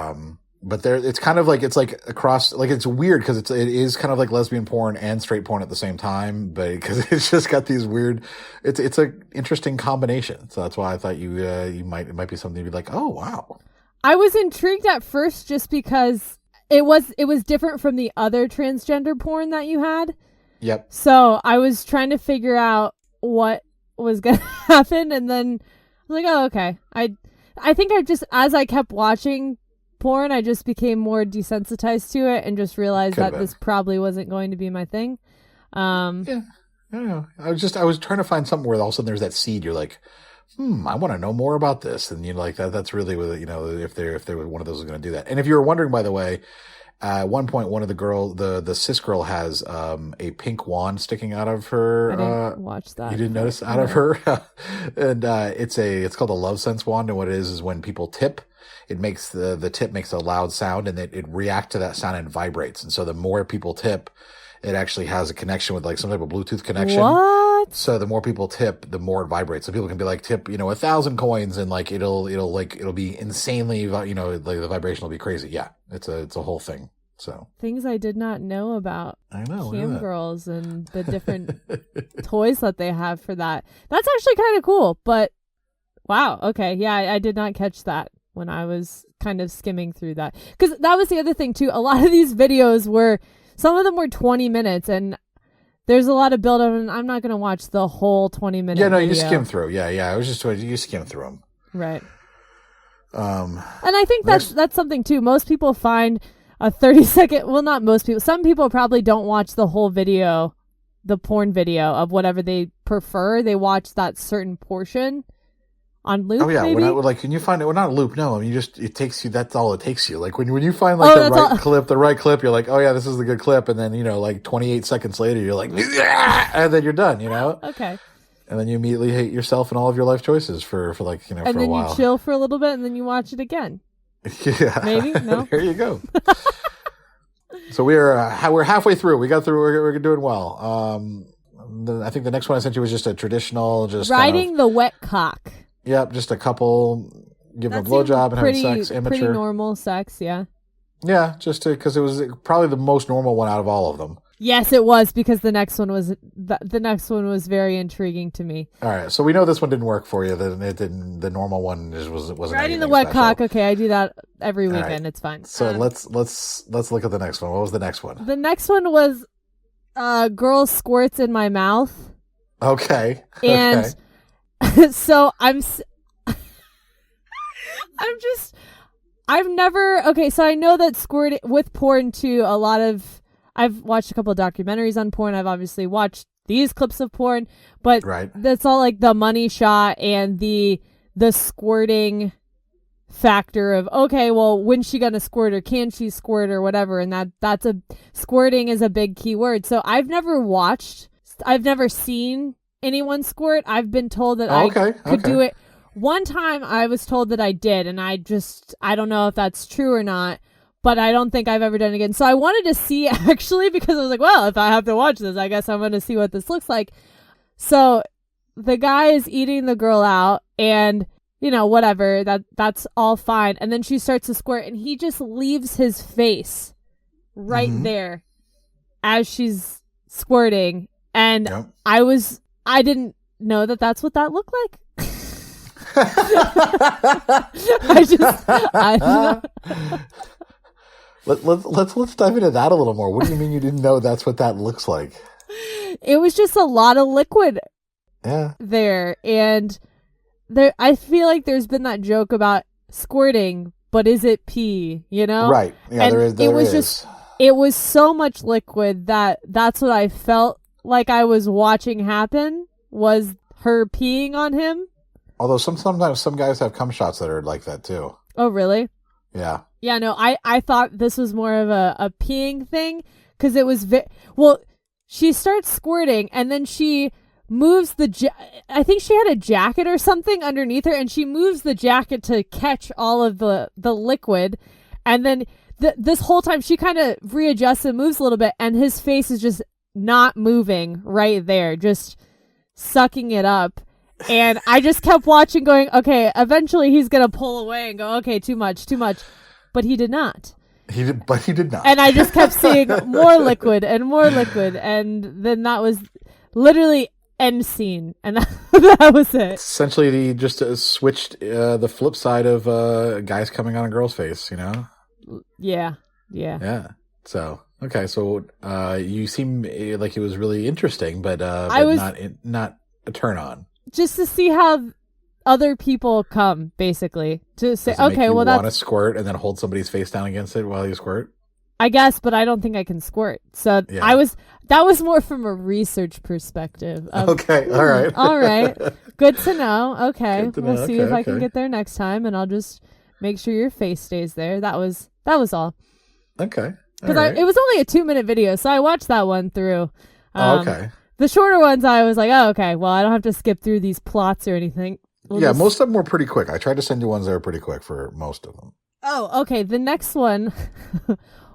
it's kind of like it's like across, like it's weird because it is kind of like lesbian porn and straight porn at the same time, but because it's just got these weird, it's a interesting combination. So that's why I thought it might be something to be like, oh wow. I was intrigued at first just because it was different from the other transgender porn that you had. Yep. So I was trying to figure out what was going to happen, and then I was like, oh, okay. I think as I kept watching porn, I just became more desensitized to it and just realized that this probably wasn't going to be my thing. Yeah. I don't know. I was trying to find something where all of a sudden there's that seed. You're like, I want to know more about this. And like that's really what, if they were one of those was going to do that. And if you were wondering, by the way, at one point, one of the cis girl has a pink wand sticking out of her. I didn't watch that. You didn't notice out of her, and it's called a love sense wand. And what it is when people tip, it makes the tip makes a loud sound, and it reacts to that sound and vibrates. And so the more people tip, it actually has a connection with like some type of Bluetooth connection. What? So the more people tip, the more it vibrates. So people can be like tip 1,000 coins, and like it'll be insanely like the vibration will be crazy. Yeah, it's a whole thing. So things I did not know about. I know cam girls and the different toys that they have for that. That's actually kind of cool. But wow, okay, yeah, I did not catch that when I was kind of skimming through that, because that was the other thing too. A lot of these videos some of them were 20 minutes, and there's a lot of build up, and I'm not going to watch the whole 20-minute Yeah, no, video. you skim through. Yeah. I was just you skim through them. Right. And I think that's something too. Most people find a 30-second, well, not most people. Some people probably don't watch the whole video, the porn video of whatever they prefer. They watch that certain portion on loop. Oh yeah, maybe? When you find it, well, not a loop. No, I mean, it takes you. That's all it takes you. Like when you find like the right clip, you're like, oh yeah, this is the good clip, and then like 28 seconds later, you're like, and then you're done. Okay. And then you immediately hate yourself and all of your life choices for like for a while. And then you chill for a little bit, and then you watch it again. Yeah. Maybe no. There you go. So we're halfway through. We got through. We're doing well. I think the next one I sent you was just a traditional, just riding the wet cock. Yep, just a couple giving a blowjob and having sex. Immature, pretty normal sex. Yeah. Yeah, just because it was probably the most normal one out of all of them. Yes, it was, because the next one was very intriguing to me. All right, so we know this one didn't work for you. Then it didn't. The normal one wasn't riding the wet cock. Okay, I do that every weekend. Right. It's fine. So let's look at the next one. What was the next one? The next one was girl squirts in my mouth. Okay. And so I've never. Okay, so I know that squirting with porn too. I've watched a couple of documentaries on porn. I've obviously watched these clips of porn, but that's all like the money shot and the squirting factor of, okay, well, when's she gonna squirt, or can she squirt, or whatever, and that's squirting is a big key word. So I've never seen anyone squirt. I've been told that I could do it. One time I was told that I did, and I don't know if that's true or not. But I don't think I've ever done it again. So I wanted to see, actually, because I was like, well, if I have to watch this, I guess I'm going to see what this looks like. So the guy is eating the girl out, and, whatever, that's all fine. And then she starts to squirt, and he just leaves his face right there as she's squirting. And I didn't know that that's what that looked like. I don't know. Let's dive into that a little more. What do you mean you didn't know that's what that looks like? It was just a lot of liquid there. And I feel like there's been that joke about squirting, but is it pee, Right. Yeah, and there is. It was so much liquid that's what I felt like I was watching happen, was her peeing on him. Although sometimes some guys have cum shots that are like that too. Oh, really? Yeah. Yeah, no, I thought this was more of a peeing thing, because it was she starts squirting, and then she moves I think she had a jacket or something underneath her, and she moves the jacket to catch all of the liquid, and then this whole time she kind of readjusts and moves a little bit, and his face is just not moving right there, just sucking it up. And I just kept watching, going, okay, eventually he's going to pull away and go, okay, too much. But he did not. He did not. And I just kept seeing more liquid. And then that was literally end scene. And that was it. Essentially, he just switched the flip side of guys coming on a girl's face, Yeah. So, okay. So you seem like it was really interesting, but not a turn on. Just to see how other people come, basically, to say, okay, well, that's want to squirt and then hold somebody's face down against it while you squirt. I guess, but I don't think I can squirt. So that was more from a research perspective. Okay, all right, good to know. Okay, we'll see if I can get there next time, and I'll just make sure your face stays there. That was all. Okay, because it was only a 2-minute video, so I watched that one through. Okay. The shorter ones, I was like, oh, okay, well, I don't have to skip through these plots or anything. Most of them were pretty quick. I tried to send you ones that were pretty quick for most of them. Oh, okay. The next one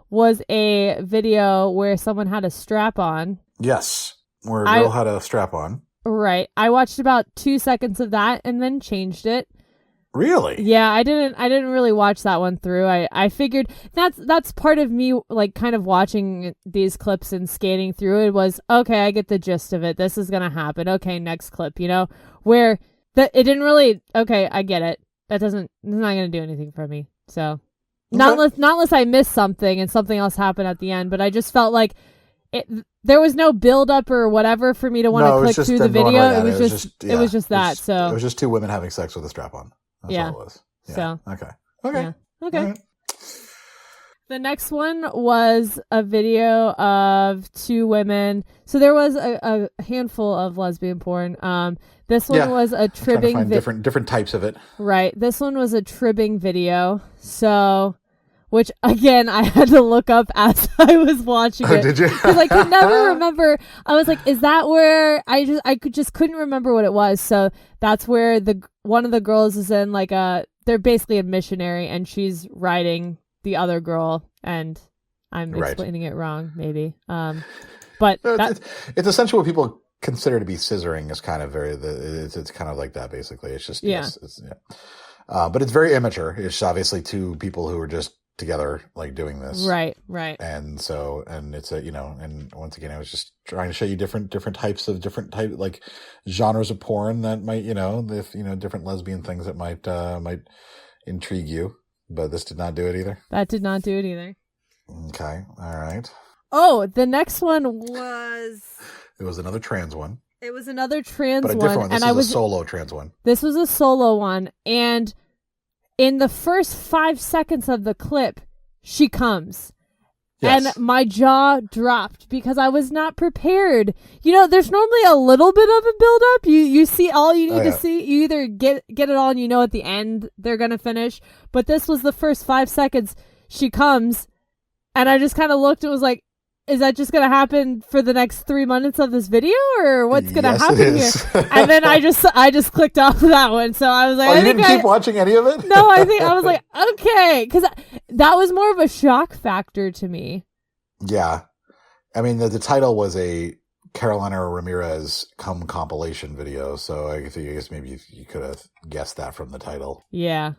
was a video where someone had a strap on. Yes, where a girl had a strap on. Right. I watched about 2 seconds of that and then changed it. Really? Yeah, I didn't really watch that one through. I figured that's part of me, like, kind of watching these clips and skating through it, was, okay, I get the gist of it. This is going to happen. Okay, next clip, where it didn't really, okay, I get it. It's not going to do anything for me. So not unless I missed something and something else happened at the end, but I just felt like there was no build up or whatever for me to want to click through the video. Right, it was just that. So it was just two women having sex with a strap on. That's all it was. Yeah. So okay. Yeah. Okay. Right. The next one was a video of two women. So there was a handful of lesbian porn. This one was a tribbing different types of it. Right. This one was a tribbing video. So, which again I had to look up as I was watching it. Did you? Because I could never remember. I was like, is that where I couldn't remember what it was. So that's where one of the girls is in like they're basically a missionary and she's riding the other girl, and I'm explaining it wrong, maybe. But it's essentially what people consider to be scissoring is kind of it's kind of like that basically. It's just but it's very immature. It's obviously two people who are just together like doing this, right, and it's and once again I was just trying to show you different types of like genres of porn that might different lesbian things that might intrigue you. But this did not do it either? That did not do it either. Okay. All right. Oh, the next one was... It was another trans one. It was another trans one. But a different one. This is a solo trans one. This was a solo one. And in the first 5 seconds of the clip, she comes. Yes. And my jaw dropped because I was not prepared. There's normally a little bit of a build-up. You see all you need to see. You either get it all and at the end they're going to finish. But this was the first 5 seconds. She comes, and I just kind of looked and was like, is that just going to happen for the next 3 minutes of this video, or what's going to happen here? And then I just clicked off of that one. So I was like, you didn't keep watching any of it? No, I was like, okay, because that was more of a shock factor to me. Yeah, I mean the title was a Carolina Ramirez cum compilation video, so I guess maybe you could have guessed that from the title. Yeah.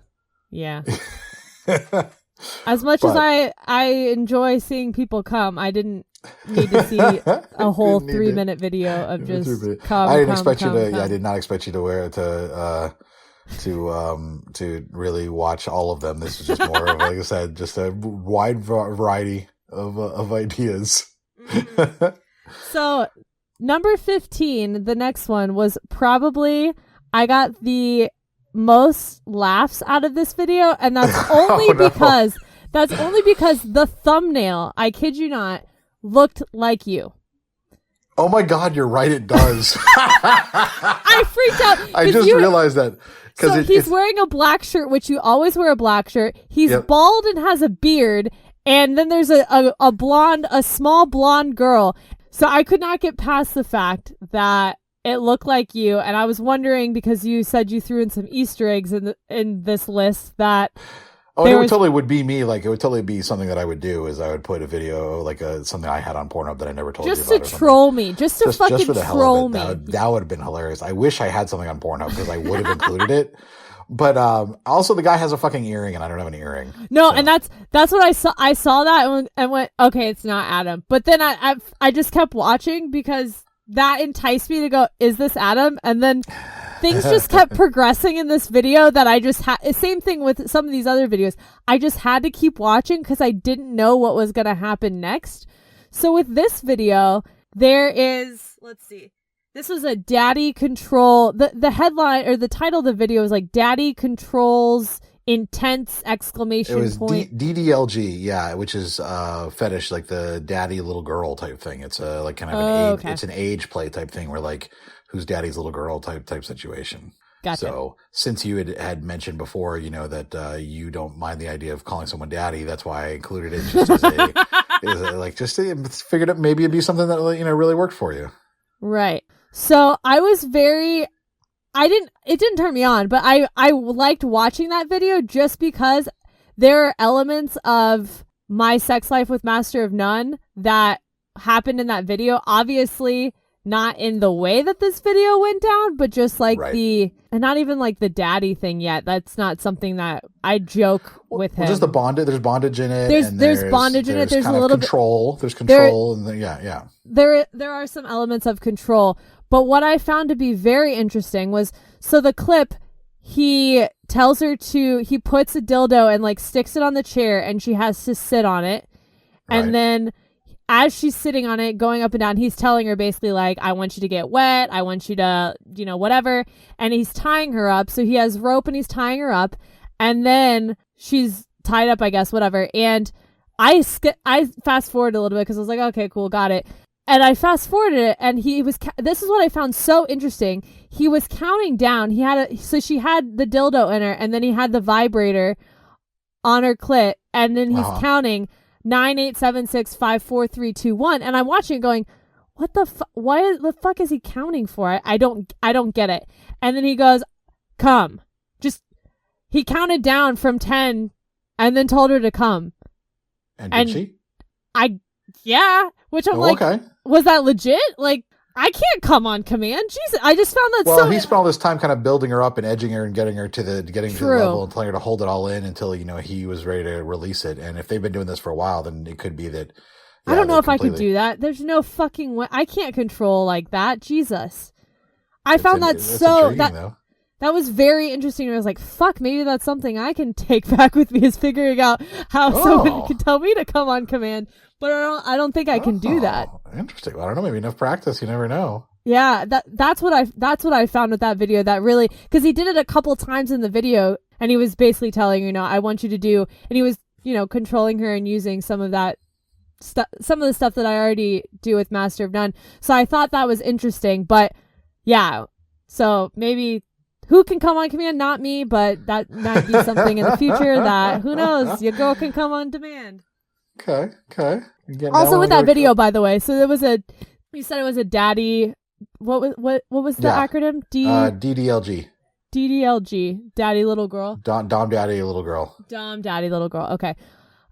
As much as I enjoy seeing people come, I didn't need to see a whole 3-minute video of just cum. I didn't expect you to. I did not expect you to to really watch all of them. This is just more of, like I said, just a wide variety of ideas. So number 15, the next one was probably I got the most laughs out of this video, and that's only because the thumbnail, I kid you not, looked like you. Oh my God, you're right, it does. I freaked out. I just realized that. So he's wearing a black shirt, which you always wear a black shirt. He's bald and has a beard, and then there's a small blonde girl. So I could not get past the fact that it looked like you, and I was wondering, because you said you threw in some Easter eggs in this list, that totally would be me. Like, it would totally be something that I would do, is I would put a video, like something I had on Pornhub that I never told you about. Just to troll me. Just to fucking troll me. That would have been hilarious. I wish I had something on Pornhub, because I would have included it. But also the guy has a fucking earring, and I don't have an earring. No, so. And that's what I saw. I saw that and went, okay, it's not Adam. But then I just kept watching, because that enticed me to go, is this Adam? And then things just kept progressing in this video that I just had. Same thing with some of these other videos. I just had to keep watching because I didn't know what was going to happen next. So with this video, there is, let's see. This was a daddy control. The headline or the title of the video was like Daddy Controls Intense exclamation point. It was DDLG, yeah, which is fetish, like the daddy little girl type thing. It's like kind of it's an age play type thing, where like who's daddy's little girl type situation. Gotcha. So since you had mentioned before, that you don't mind the idea of calling someone daddy, that's why I included it just as figured it maybe it'd be something that really worked for you. Right. So I was it didn't turn me on, but I liked watching that video just because there are elements of my sex life with Master of None that happened in that video. Obviously not in the way that this video went down, but just like and not even like the daddy thing yet. That's not something that I joke with him. Just the bondage. There's bondage in it. There's bondage in it. There's a little control. There's control. There are some elements of control. But what I found to be very interesting was, so the clip, he tells her he puts a dildo and like sticks it on the chair, and she has to sit on it. Right. And then as she's sitting on it, going up and down, he's telling her basically like, I want you to get wet. I want you to, whatever. And he's tying her up. So he has rope and he's tying her up. And then she's tied up, I guess, whatever. And I fast forward a little bit because I was like, okay, cool, got it. And I fast forwarded it, and this is what I found so interesting. He was counting down. So she had the dildo in her, and then he had the vibrator on her clit, and then he's counting 9, 8, 7, 6, 5, 4, 3, 2, 1. And I'm watching it going, what the fuck? Why the fuck is he counting for? I don't get it. And then he goes, come. He counted down from 10 and then told her to come. And did she? Yeah. Which I'm like, okay. Was that legit? Like, I can't come on command. Jesus, I just found that Well, he spent all this time kind of building her up and edging her and getting to the level and telling her to hold it all in until, he was ready to release it. And if they've been doing this for a while, then it could be that. I don't know if I could do that. There's no fucking way. I can't control like that. Jesus. I found that so. That was very interesting. I was like, fuck, maybe that's something I can take back with me, is figuring out how someone can tell me to come on command. But I don't think I can do that. Interesting. Well, I don't know. Maybe enough practice. You never know. Yeah, that's what I found with that video. That really, because he did it a couple times in the video, and he was basically telling her, I want you to do, and he was, controlling her and using some of that some of the stuff that I already do with Master of None. So I thought that was interesting. But yeah, so maybe. Who can come on command? Not me, but that might be something in the future that, who knows, your girl can come on demand. Okay. Also with that video, by the way, so there was you said it was a daddy, what was the acronym? DDLG. DDLG, daddy little girl. Dom daddy little girl. Dom daddy little girl, okay.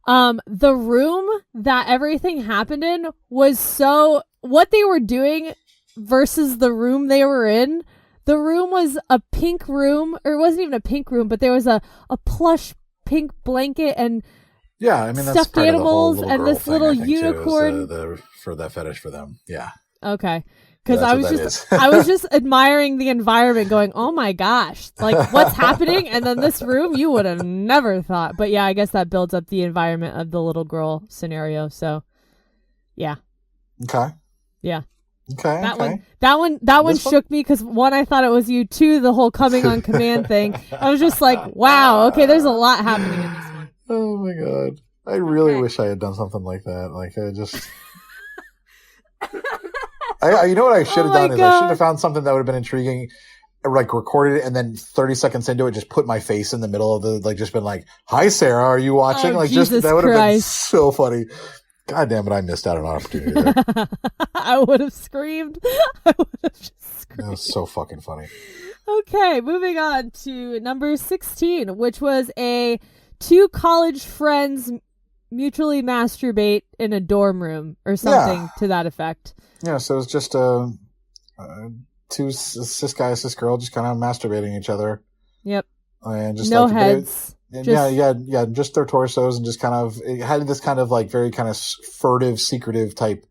The room that everything happened in was so, what they were doing versus the room they were in. The room was a pink room, or it wasn't even a pink room, but there was a plush pink blanket and that's stuffed part animals of the and this little unicorn. For that fetish for them. Yeah. Okay. Because I was just admiring the environment going, oh my gosh, like what's happening? And then this room, you would have never thought. But yeah, I guess that builds up the environment of the little girl scenario. So yeah. Okay. Yeah. Okay. That one shook me because one, I thought it was you. Two, the whole coming on command thing. I was just like, wow, okay, there's a lot happening in this one. Oh my god. I really wish I had done something like that. Like I just you know what I should have done is I should have found something that would have been intriguing, like recorded it, and then 30 seconds into it, just put my face in the middle of the, like, just been like, "Hi, Sarah, are you watching?" Like, Jesus just that would have Christ. been so funny. God damn it, I missed out on an opportunity there. I would have screamed. I would have just screamed. That was so fucking funny. Okay, moving on to number 16, which was two college friends mutually masturbate in a dorm room or something to that effect. Yeah, so it's just two cis guy, cis girl just kind of masturbating each other. Yep. And just no heads. Just their torsos, and just kind of, it had this kind of like very kind of furtive, secretive type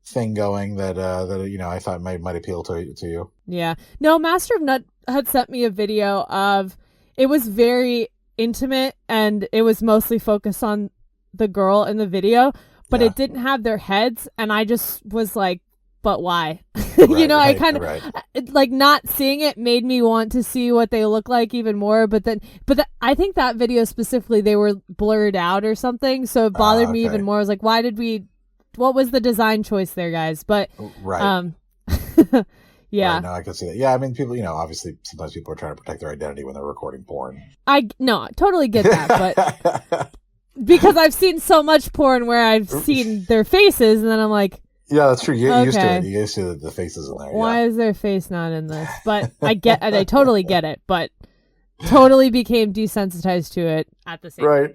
thing going that I thought might appeal to you. Yeah. No, Master of Nut had sent me a video of, it was very intimate and it was mostly focused on the girl in the video, but it didn't have their heads, and I just was like, but why? I kind of like not seeing it made me want to see what they look like even more. But I think that video specifically, they were blurred out or something. So it bothered me even more. I was like, what was the design choice there, guys? But, yeah. Right, no, I can see that. Yeah. I mean, people, obviously sometimes people are trying to protect their identity when they're recording porn. I totally get that. But because I've seen so much porn where I've seen their faces and then I'm like, yeah, that's true. You get used to it. You get used to the faces in there. Why is their face not in this? But I totally get it, but totally became desensitized to it at the same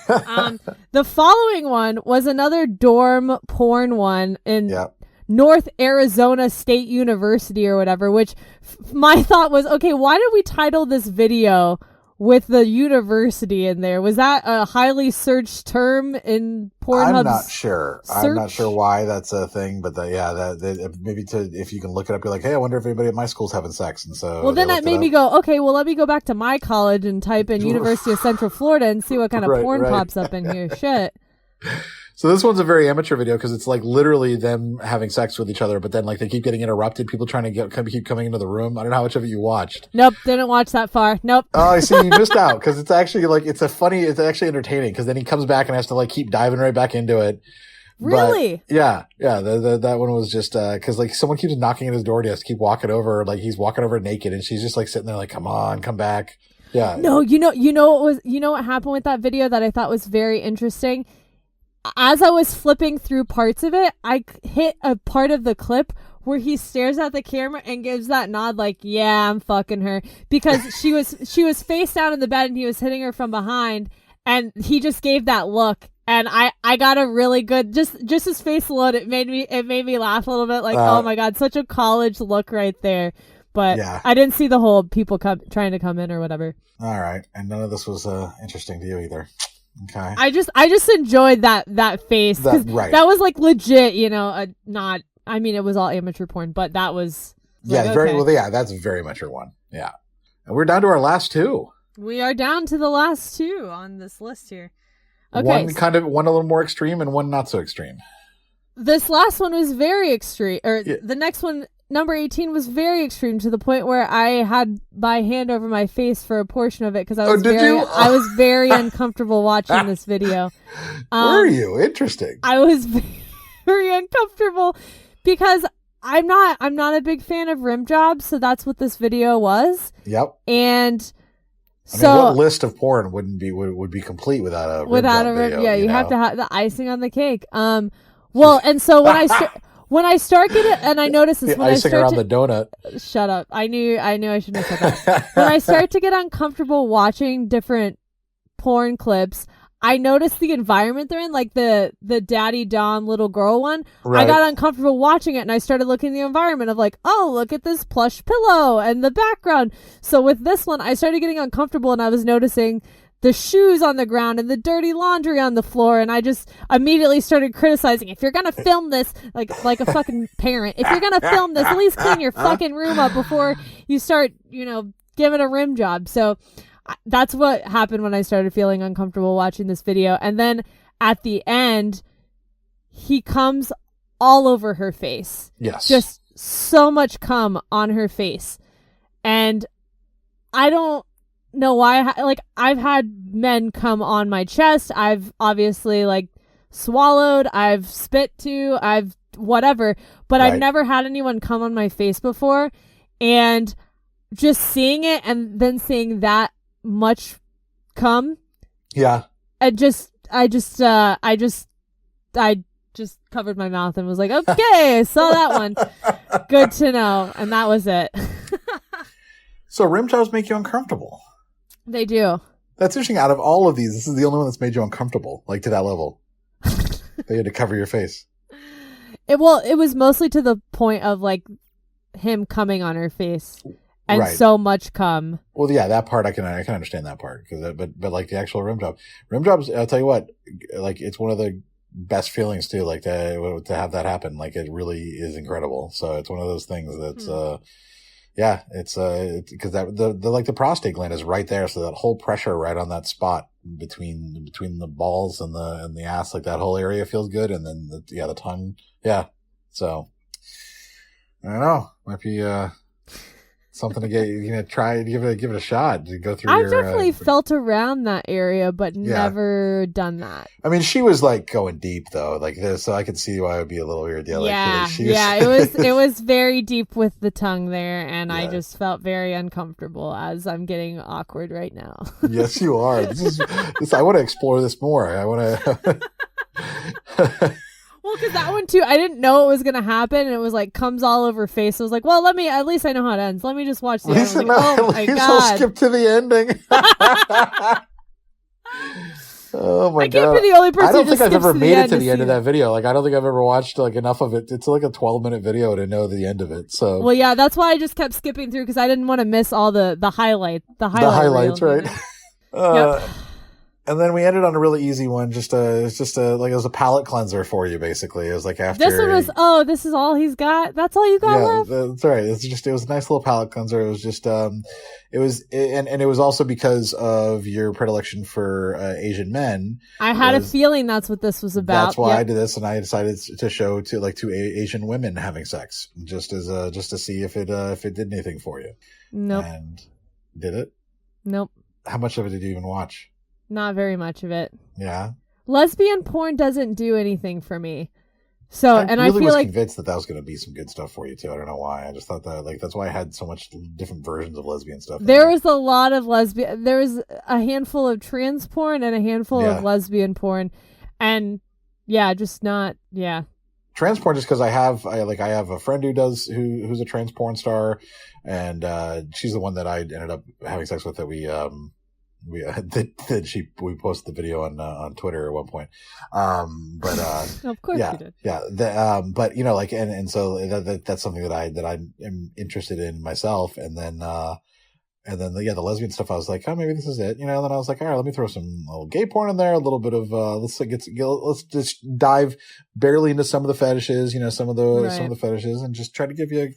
time. The following one was another dorm porn one in North Arizona State University or whatever, which my thought was, okay, why did we title this video with the university in there? Was that a highly searched term in Pornhub? I'm not sure. I'm not sure why that's a thing, but maybe if you can look it up, you're like, hey, I wonder if anybody at my school's having sex. And so, well, then that made me go, okay, well, let me go back to my college and type in University of Central Florida and see what kind of porn pops up in here. Shit. So this one's a very amateur video because it's like literally them having sex with each other, but then like they keep getting interrupted. People trying to keep coming into the room. I don't know how much of it you watched. Nope, didn't watch that far. Nope. Oh, I see. You missed out because it's actually like it's actually entertaining because then he comes back and has to like keep diving right back into it. Really? But, yeah. That one was just because like someone keeps knocking at his door and he has to keep walking over. Like he's walking over naked and she's just like sitting there like, come on, come back. Yeah. No, you know what happened with that video that I thought was very interesting. As I was flipping through parts of it, I hit a part of the clip where he stares at the camera and gives that nod like, yeah, I'm fucking her, because she was face down in the bed and he was hitting her from behind and he just gave that look. And I got a really good, just his face alone, it made me laugh a little bit like, oh my God, such a college look right there. But yeah. I didn't see the whole people trying to come in or whatever. All right. And none of this was interesting to you either. Okay. I just enjoyed that face. Right. That was like legit, not, I mean, it was all amateur porn, but that was. Yeah, like, very okay. well. Yeah, that's a very mature one. Yeah. And we're down to our last two. We are down to the last two on this list here. Okay. One a little more extreme and one not so extreme. This last one was very extreme, the next one, number 18, was very extreme to the point where I had my hand over my face for a portion of it because I was very uncomfortable watching this video. Were you? Interesting. I was very uncomfortable because I'm not a big fan of rim jobs, so that's what this video was. Yep. And I mean, what list of porn would be complete without a rim video, yeah, you have to have the icing on the cake. Well, and so when I start getting, and I notice this, the icing around the donut. Shut up! I knew I shouldn't have said that. When I start to get uncomfortable watching different porn clips, I notice the environment they're in, like the daddy dom little girl one. Right. I got uncomfortable watching it, and I started looking at the environment of like, oh, look at this plush pillow and the background. So with this one, I started getting uncomfortable, and I was noticing the shoes on the ground and the dirty laundry on the floor, and I just immediately started criticizing. If you're gonna film this, like a fucking parent, if you're gonna film this, at least clean your fucking room up before you start, giving a rim job. So that's what happened when I started feeling uncomfortable watching this video. And then at the end, he comes all over her face. Yes. Just so much cum on her face. And I don't know why. I've had men come on my chest. I've obviously swallowed. I've spit too. I've whatever. But right. I've never had anyone come on my face before. And just seeing it and then seeing that much cum, yeah, I just covered my mouth and was like, okay, I saw that one. Good to know. And that was it. So rim jobs make you uncomfortable. They do. That's interesting. Out of all of these, this is the only one that's made you uncomfortable, like to that level. They had to cover your face. It was mostly to the point of him coming on her face. And right. So much cum. Well, yeah, that part I can understand that part but the actual rim jobs, I'll tell you what, it's one of the best feelings too, to have that happen. It really is incredible. So it's one of those things that's, it's because the prostate gland is right there. So that whole pressure right on that spot between the balls and the ass, that whole area feels good. And then the tongue. Yeah. So I don't know. Might be, something to try give it a shot to go through. I've definitely felt around that area, but never done that. I mean, she was going deep though, this, so I could see why it would be a little weird. Yeah, it was very deep with the tongue there, and I just felt very uncomfortable as I'm getting awkward right now. Yes, you are. This I want to explore this more. I want to. Well, because that one too, I didn't know it was gonna happen, and it was comes all over face. I was like, well, at least I know how it ends. Let me just watch the end. Oh my God! I'll skip to the ending. Oh my God! I can't be the only person. I don't think I've ever made it to the end of that video. I don't think I've ever watched enough of it. It's a 12-minute video to know the end of it. So well, yeah, that's why I just kept skipping through because I didn't want to miss all the highlights. The highlights, right? Yep. And then we ended on a really easy one. It was a palate cleanser for you, basically. It was like after this one was, this is all he's got. That's all you got left. That's right. It was a nice little palate cleanser. It was just, and it was also because of your predilection for Asian men. I had a feeling that's what this was about. That's why I did this, and I decided to show two Asian women having sex, just to see if it did anything for you. Nope. And did it? Nope. How much of it did you even watch? Not very much of it. Yeah. Lesbian porn doesn't do anything for me. So, I I feel was like convinced that was going to be some good stuff for you too. I don't know why. I just thought that that's why I had so much different versions of lesbian stuff. There was a lot of lesbian. There was a handful of trans porn and a handful of lesbian porn, and just not. Yeah. Trans porn, just because I have a friend who's a trans porn star, and she's the one that I ended up having sex with. That we posted the video on Twitter at one point. But of course you did. Yeah. But so that's something that I am interested in myself. And then the lesbian stuff, I was like, oh, maybe this is it. Then I was like, all right, let me throw some little gay porn in there, a little bit of let's just dive barely into some of the fetishes, some of the fetishes, and just try to give you,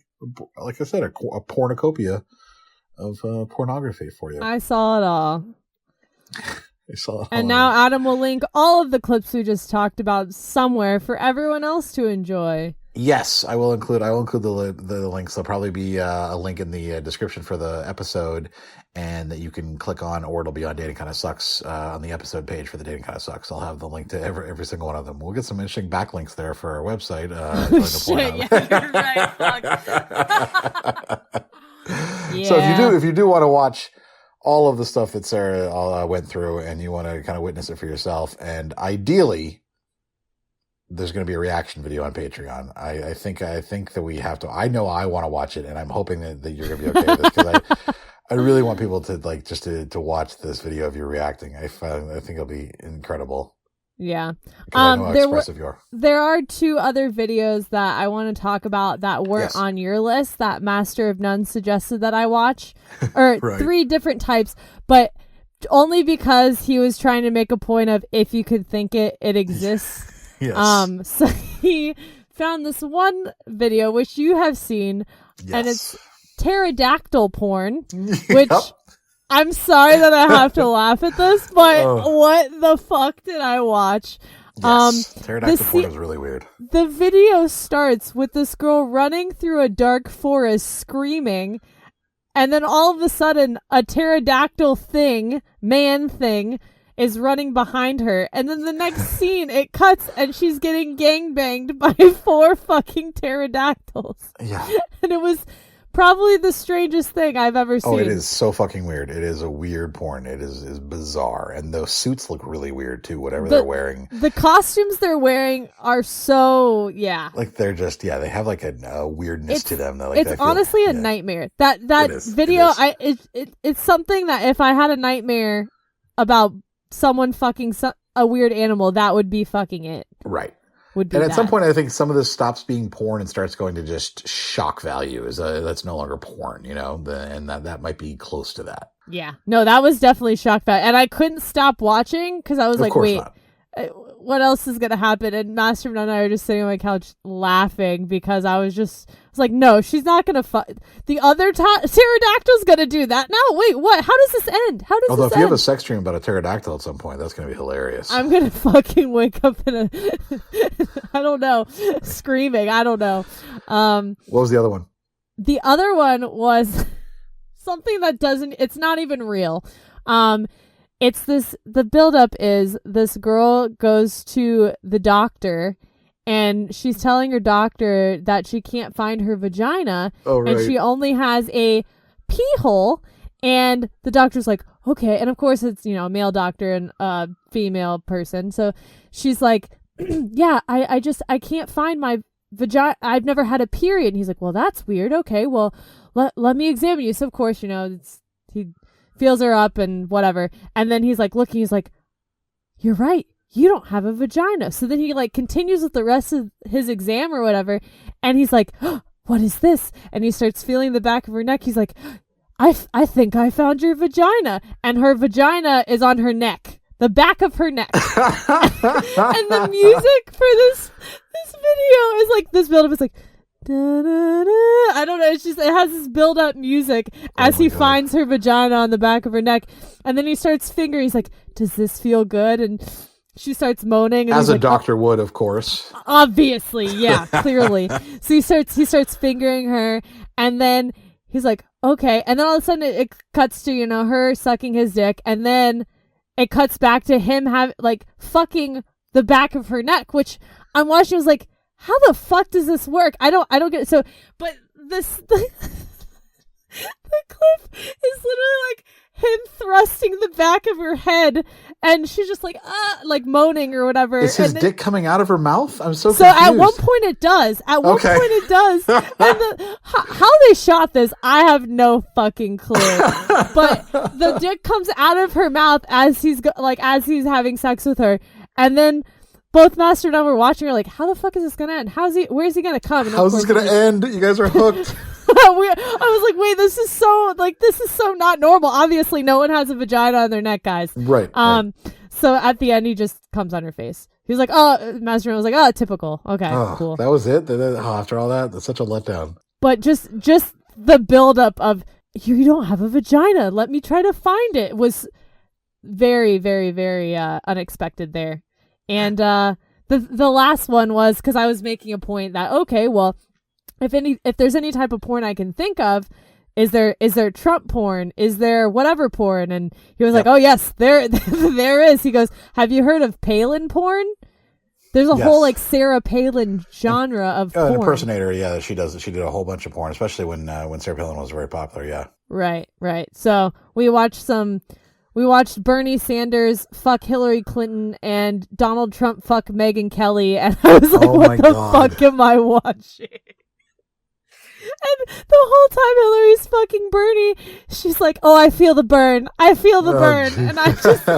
like I said, a pornucopia of pornography for you. I saw it all. And now now Adam will link all of the clips we just talked about somewhere for everyone else to enjoy. Yes, I will include the links. There'll probably be a link in the description for the episode, and that you can click on, or it'll be on Dating Kinda Sucks on the episode page for the Dating Kinda Sucks. I'll have the link to every single one of them. We'll get some interesting backlinks there for our website. Yeah. So if you do want to watch all of the stuff that Sarah went through, and you want to kind of witness it for yourself, and ideally there's going to be a reaction video on Patreon. I think that we have to. I know I want to watch it, and I'm hoping that you're going to be okay with this, because I really want people to to watch this video of you reacting. I think it'll be incredible. Yeah. I know how expressive you are. There are two other videos that I want to talk about that weren't on your list that Master of None suggested that I watch, or Right. 3 different types, but only because he was trying to make a point of, if you could think it exists. Yes. So he found this one video which you have seen, and it's pterodactyl porn, which I'm sorry that I have to laugh at this, but what the fuck did I watch? Yes. Pterodactyl porn is really weird. The video starts with this girl running through a dark forest screaming, and then all of a sudden a pterodactyl man thing is running behind her, and then the next scene it cuts and she's getting gangbanged by 4 fucking pterodactyls. Yeah. And it was probably the strangest thing I've ever seen. Oh, it is so fucking weird. It is a weird porn. It is bizarre. And those suits look really weird too, whatever they're wearing. The costumes they're wearing are so, like they're just, they have like a weirdness to them. It's honestly a nightmare. That video, it's something that if I had a nightmare about someone fucking a weird animal, that would be fucking it. Right. And at some point, I think some of this stops being porn and starts going to just shock value. That's no longer porn, and that might be close to that. Yeah. No, that was definitely shock value. And I couldn't stop watching because I was like, wait, what else is going to happen? And Master of None and I were just sitting on my couch laughing because I was like, no, she's not going to fuck. The other pterodactyl's going to do that. No, wait, what? How does this end? Although if you have a sex dream about a pterodactyl at some point, that's going to be hilarious. I'm going to fucking wake up in I don't know, screaming. I don't know. What was the other one? The other one was something that it's not even real. The buildup is this girl goes to the doctor and she's telling her doctor that she can't find her vagina and she only has a pee hole, and the doctor's like, okay. And of course it's, a male doctor and a female person. So she's like, yeah, I can't find my vagina. I've never had a period. And he's like, well, that's weird. Okay, well, let me examine you. So of course, he feels her up and whatever. And then he's like looking, he's like, you're right, you don't have a vagina. So then he continues with the rest of his exam or whatever. And he's like, oh, what is this? And he starts feeling the back of her neck. He's like, I think I found your vagina. And her vagina is on her neck. the back of her neck. And the music for this video is like, this build-up is like, da, da, da. I don't know, it's just, it has this build-up music as he finds her vagina on the back of her neck. And then he starts fingering, he's like, does this feel good? And she starts moaning. And as a like, doctor would, of course. Obviously, yeah, clearly. So he starts fingering her, and then he's like, okay. And then all of a sudden it cuts to, her sucking his dick, and then it cuts back to him fucking the back of her neck, which I'm watching, I was like, how the fuck does this work? I don't get it. So, but the clip is literally like him thrusting the back of her head, and she's just like moaning or whatever. Is his dick coming out of her mouth? I'm so confused. At one point it does. At one point it does. And how they shot this, I have no fucking clue. But the dick comes out of her mouth as he's having sex with her, and then both Master and I were watching her like, how the fuck is this gonna end? Where's he gonna come? And how's this gonna end? You guys are hooked. I was like, wait, this is so not normal. Obviously, no one has a vagina on their neck, guys. Right. So at the end, he just comes on her face. He was like, oh, Master was like, oh, typical. Okay, cool. That was it? After all that, that's such a letdown. But just the buildup of, you don't have a vagina, let me try to find it, was very, very, very unexpected there. And the last one was, because I was making a point that, okay, well, if there's any type of porn I can think of, is there Trump porn? Is there whatever porn? And he was like, oh yes, there is. He goes, have you heard of Palin porn? There's a whole like Sarah Palin genre of porn. An impersonator, yeah, she does. She did a whole bunch of porn, especially when Sarah Palin was very popular. Yeah. Right. So we watched Bernie Sanders fuck Hillary Clinton and Donald Trump fuck Megyn Kelly, and I was like, what the fuck am I watching? And the whole time Hillary's fucking Bernie, she's like, oh, I feel the burn. I feel the burn. And I just,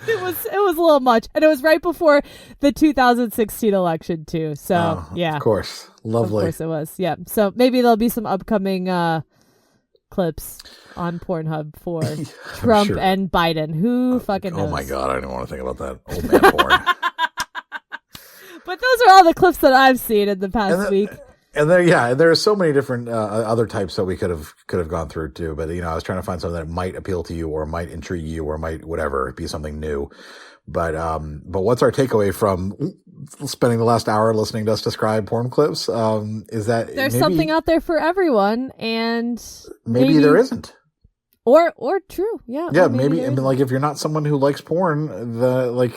it was a little much. And it was right before the 2016 election too. So yeah. Of course. Lovely. Of course it was. Yeah. So maybe there'll be some upcoming clips on Pornhub for Trump and Biden. Who fucking knows? Oh my God. I don't want to think about that old man porn. But those are all the clips that I've seen in the past week. And there are so many different other types that we could have gone through too. But I was trying to find something that might appeal to you, or might intrigue you, or might whatever be something new. But what's our takeaway from spending the last hour listening to us describe porn clips? Is that there's something out there for everyone, and maybe there isn't. Or true, yeah. Yeah, maybe. I mean, like, if you're not someone who likes porn,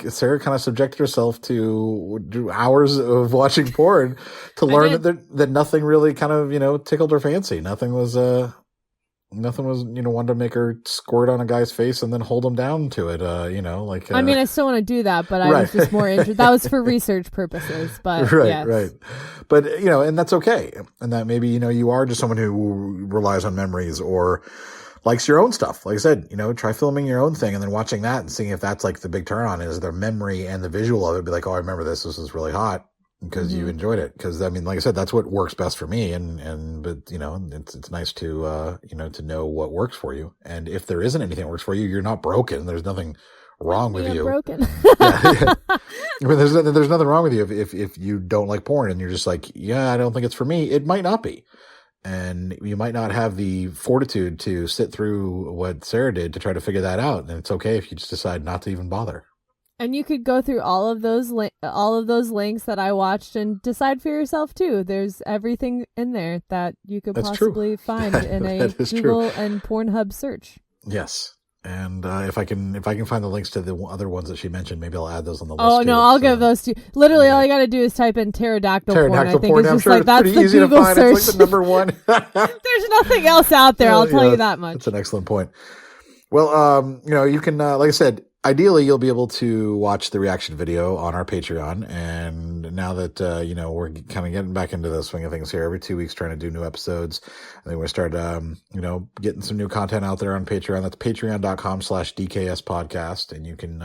Sarah kind of subjected herself to hours of watching porn to learn that nothing really kind of tickled her fancy. Nothing was wanted to make her squirt on a guy's face and then hold him down to it. I mean, I still want to do that, but I was just more interested. That was for research purposes, but right. But and that's okay, and that maybe you are just someone who relies on memories or likes your own stuff. Like I said, try filming your own thing and then watching that and seeing if that's like the big turn on is their memory and the visual of it. Be like, oh, I remember this. This is really hot because you enjoyed it. Because I mean, like I said, that's what works best for me. But it's nice to to know what works for you. And if there isn't anything that works for you, you're not broken. There's nothing wrong with you. Broken. I mean, there's nothing wrong with you if you don't like porn and you're just like, yeah, I don't think it's for me. It might not be. And you might not have the fortitude to sit through what Sarah did to try to figure that out. And it's okay if you just decide not to even bother. And you could go through all of those links that I watched and decide for yourself too. There's everything in there that you could possibly find in a Google and Pornhub search. Yes. And if I can find the links to the other ones that she mentioned, maybe I'll add those on the list. Oh no, I'll give those to you. Literally, all you got to do is type in pterodactyl porn. I think it's just like that's the Google search. It's like the number one. There's nothing else out there. I'll tell you that much. That's an excellent point. Well, you can, like I said, ideally you'll be able to watch the reaction video on our Patreon. And now that, we're kind of getting back into the swing of things here, every 2 weeks trying to do new episodes. And then we start, getting some new content out there on Patreon. That's patreon.com/DKS Podcast. And you can,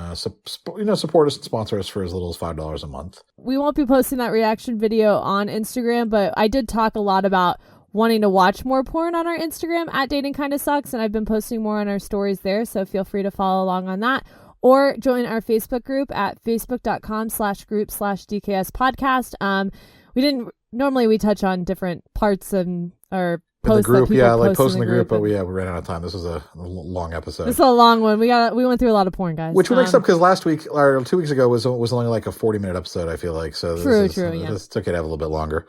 support us and sponsor us for as little as $5 a month. We won't be posting that reaction video on Instagram, but I did talk a lot about wanting to watch more porn on our Instagram at Dating Kinda Sucks, and I've been posting more on our stories there, so feel free to follow along on that. Or join our Facebook group at facebook.com/group/DKS Podcast. We touch on different parts and or posts the group, that people like post posting in the group, but and- we ran out of time. This was a long episode. This is a long one. We went through a lot of porn, guys. Which we mixed up because last week or 2 weeks ago was only like a 40-minute episode, I feel like. So True, this yeah. took it to have a little bit longer.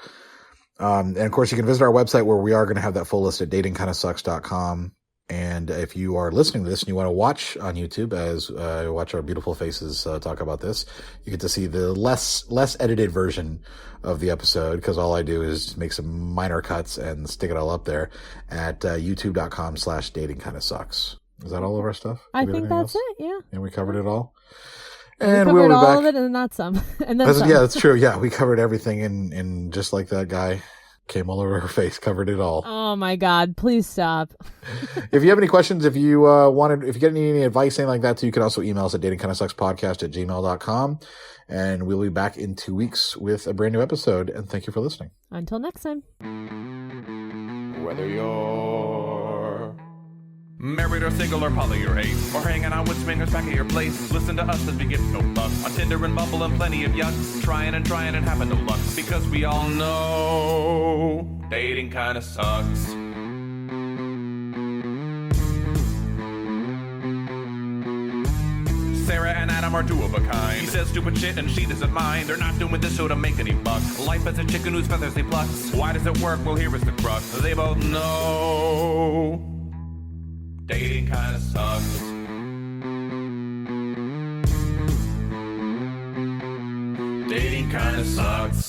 And of course, you can visit our website where we are going to have that full list at datingkindasucks.com. And if you are listening to this and you want to watch on YouTube as watch our beautiful faces talk about this, you get to see the less edited version of the episode, because all I do is make some minor cuts and stick it all up there at youtube.com/datingkindasucks. Is that all of our stuff? I think that's it. Yeah. And we covered it all. And we'll we be covered all back. of it and not some. And then some. Yeah, that's true. Yeah, we covered everything, and just like that guy came all over her face, covered it all. Oh my God! Please stop. If you have any questions, if you get any advice, anything like that, too, you can also email us at datingkindasuckspodcast@gmail.com, and we'll be back in 2 weeks with a brand new episode. And thank you for listening. Until next time. Whether you're married or single or poly or ace, or hanging out with swingers back at your place, listen to us as we give no fuck on Tinder and Bumble and plenty of yucks, trying and having no luck, because we all know dating kinda sucks. Sarah and Adam are two of a kind. He says stupid shit and she doesn't mind. They're not doing this show to make any buck. Life as a chicken whose feathers they pluck. Why does it work? Well, here is the crux. They both know dating kinda sucks. Dating kinda sucks.